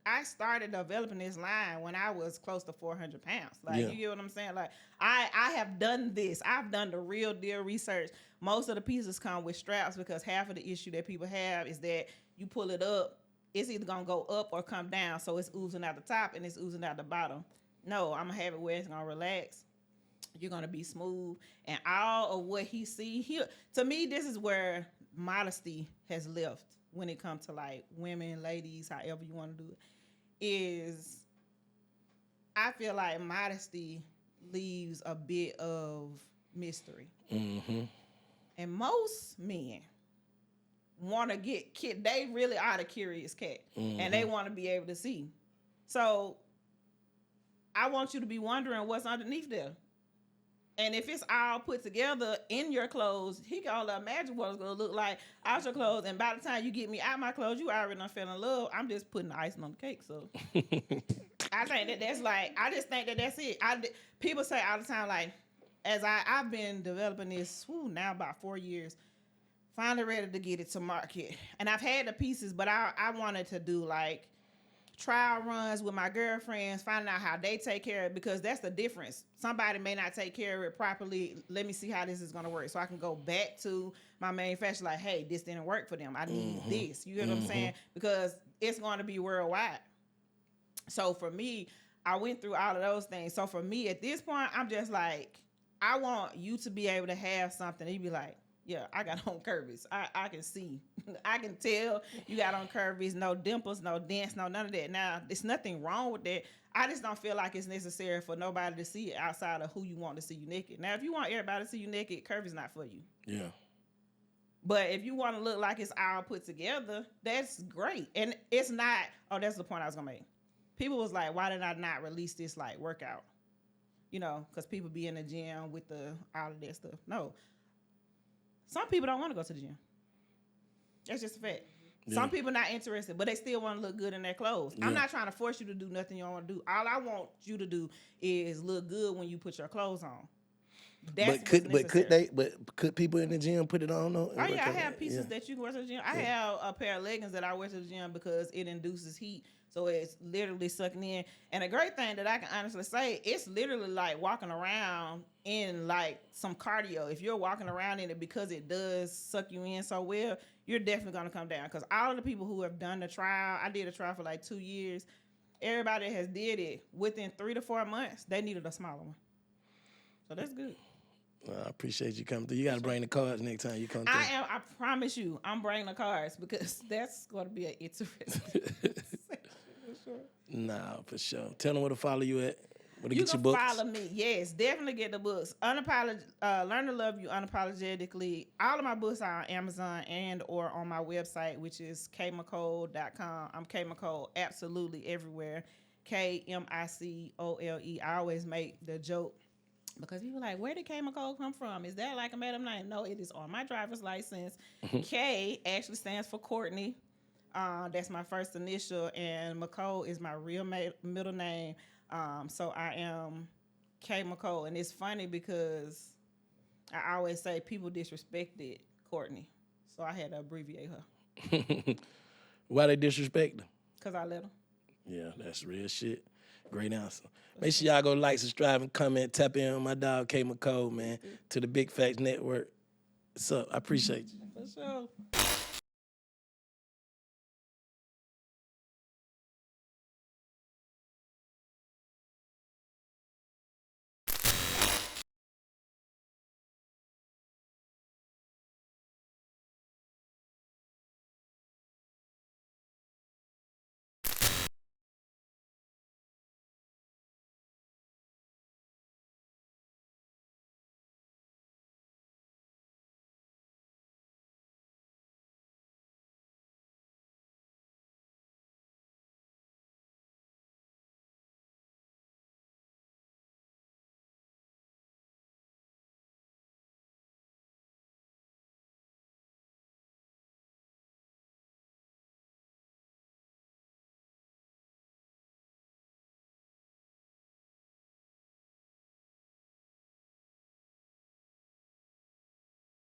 I started developing this line when I was close to 400 pounds. Like, you get what I'm saying? Like, I have done this. I've done the real deal research. Most of the pieces come with straps because half of the issue that people have is that you pull it up, it's either going to go up or come down. So it's oozing out the top and it's oozing out the bottom. No, I'm going to have it where it's going to relax. You're going to be smooth. And all of what he see, to me, this is where modesty has left when it comes to like women, ladies, however you want to do it, is I feel like modesty leaves a bit of mystery. Mm-hmm. And most men want to get, they really are the curious cat. Mm-hmm. And they want to be able to see. So I want you to be wondering what's underneath there. And if it's all put together in your clothes, he can only imagine what it's going to look like out your clothes. And by the time you get me out my clothes, you already done fell in love. I'm just putting the icing on the cake. So I think that's like, I just think that's it. People say all the time, like, as I've been developing this now about 4 years, finally ready to get it to market. And I've had the pieces, but I wanted to do like trial runs with my girlfriends, finding out how they take care of it, because that's the difference. Somebody may not take care of it properly. Let me see how this is going to work. So I can go back to my manufacturer like, hey, this didn't work for them. I need this. You get what I'm saying? Because it's going to be worldwide. So for me, I went through all of those things. So for me, at this point, I'm just like, I want you to be able to have something. And you be like, yeah, I got on curvies. I can see. I can tell you got on curvies, no dimples, no dents, no none of that. Now, there's nothing wrong with that. I just don't feel like it's necessary for nobody to see it outside of who you want to see you naked. Now, if you want everybody to see you naked, curvies not for you. Yeah. But if you want to look like it's all put together, that's great. And it's not, that's the point I was going to make. People was like, why did I not release this, like, workout? You know, because people be in the gym with all of that stuff. No. Some people don't want to go to the gym. That's just a fact. Some people not interested, but they still want to look good in their clothes. I'm not trying to force you to do nothing you don't want to do. All I want you to do is look good when you put your clothes on. That's could people in the gym put it on though? Oh yeah, I have pieces that you can wear to the gym. I have a pair of leggings that I wear to the gym because it induces heat. So it's literally sucking in. And a great thing that I can honestly say, it's literally like walking around in like some cardio. If you're walking around in it because it does suck you in so well, you're definitely going to come down. Because all of the people who have done the trial, I did a trial for like 2 years. Everybody has did it within 3 to 4 months. They needed a smaller one. So that's good. I appreciate you coming through. You got to bring the cards next time you come through. I promise you, I'm bringing the cards because that's going to be an interesting sure. Nah, for sure. Tell them where to follow you at. Where to you get your can books. follow me. Yes, definitely get the books. Learn to Love You Unapologetically. All of my books are on Amazon and or on my website, which is kmicole.com. I'm K Micole absolutely everywhere. KMICOLE. I always make the joke because people are like, where did K Micole come from? Is that like a maiden name? No, it is on my driver's license. K actually stands for Courtney. That's my first initial, and Micole is my real middle name. So I am K Micole, and it's funny because I always say people disrespected Courtney, so I had to abbreviate her. Why they disrespect her? Because I let them. Yeah, that's real shit. Great answer. Make sure y'all go like, subscribe, and comment. Tap in on my dog K Micole, man, to the Big Facts Network. What's up? I appreciate you. For sure.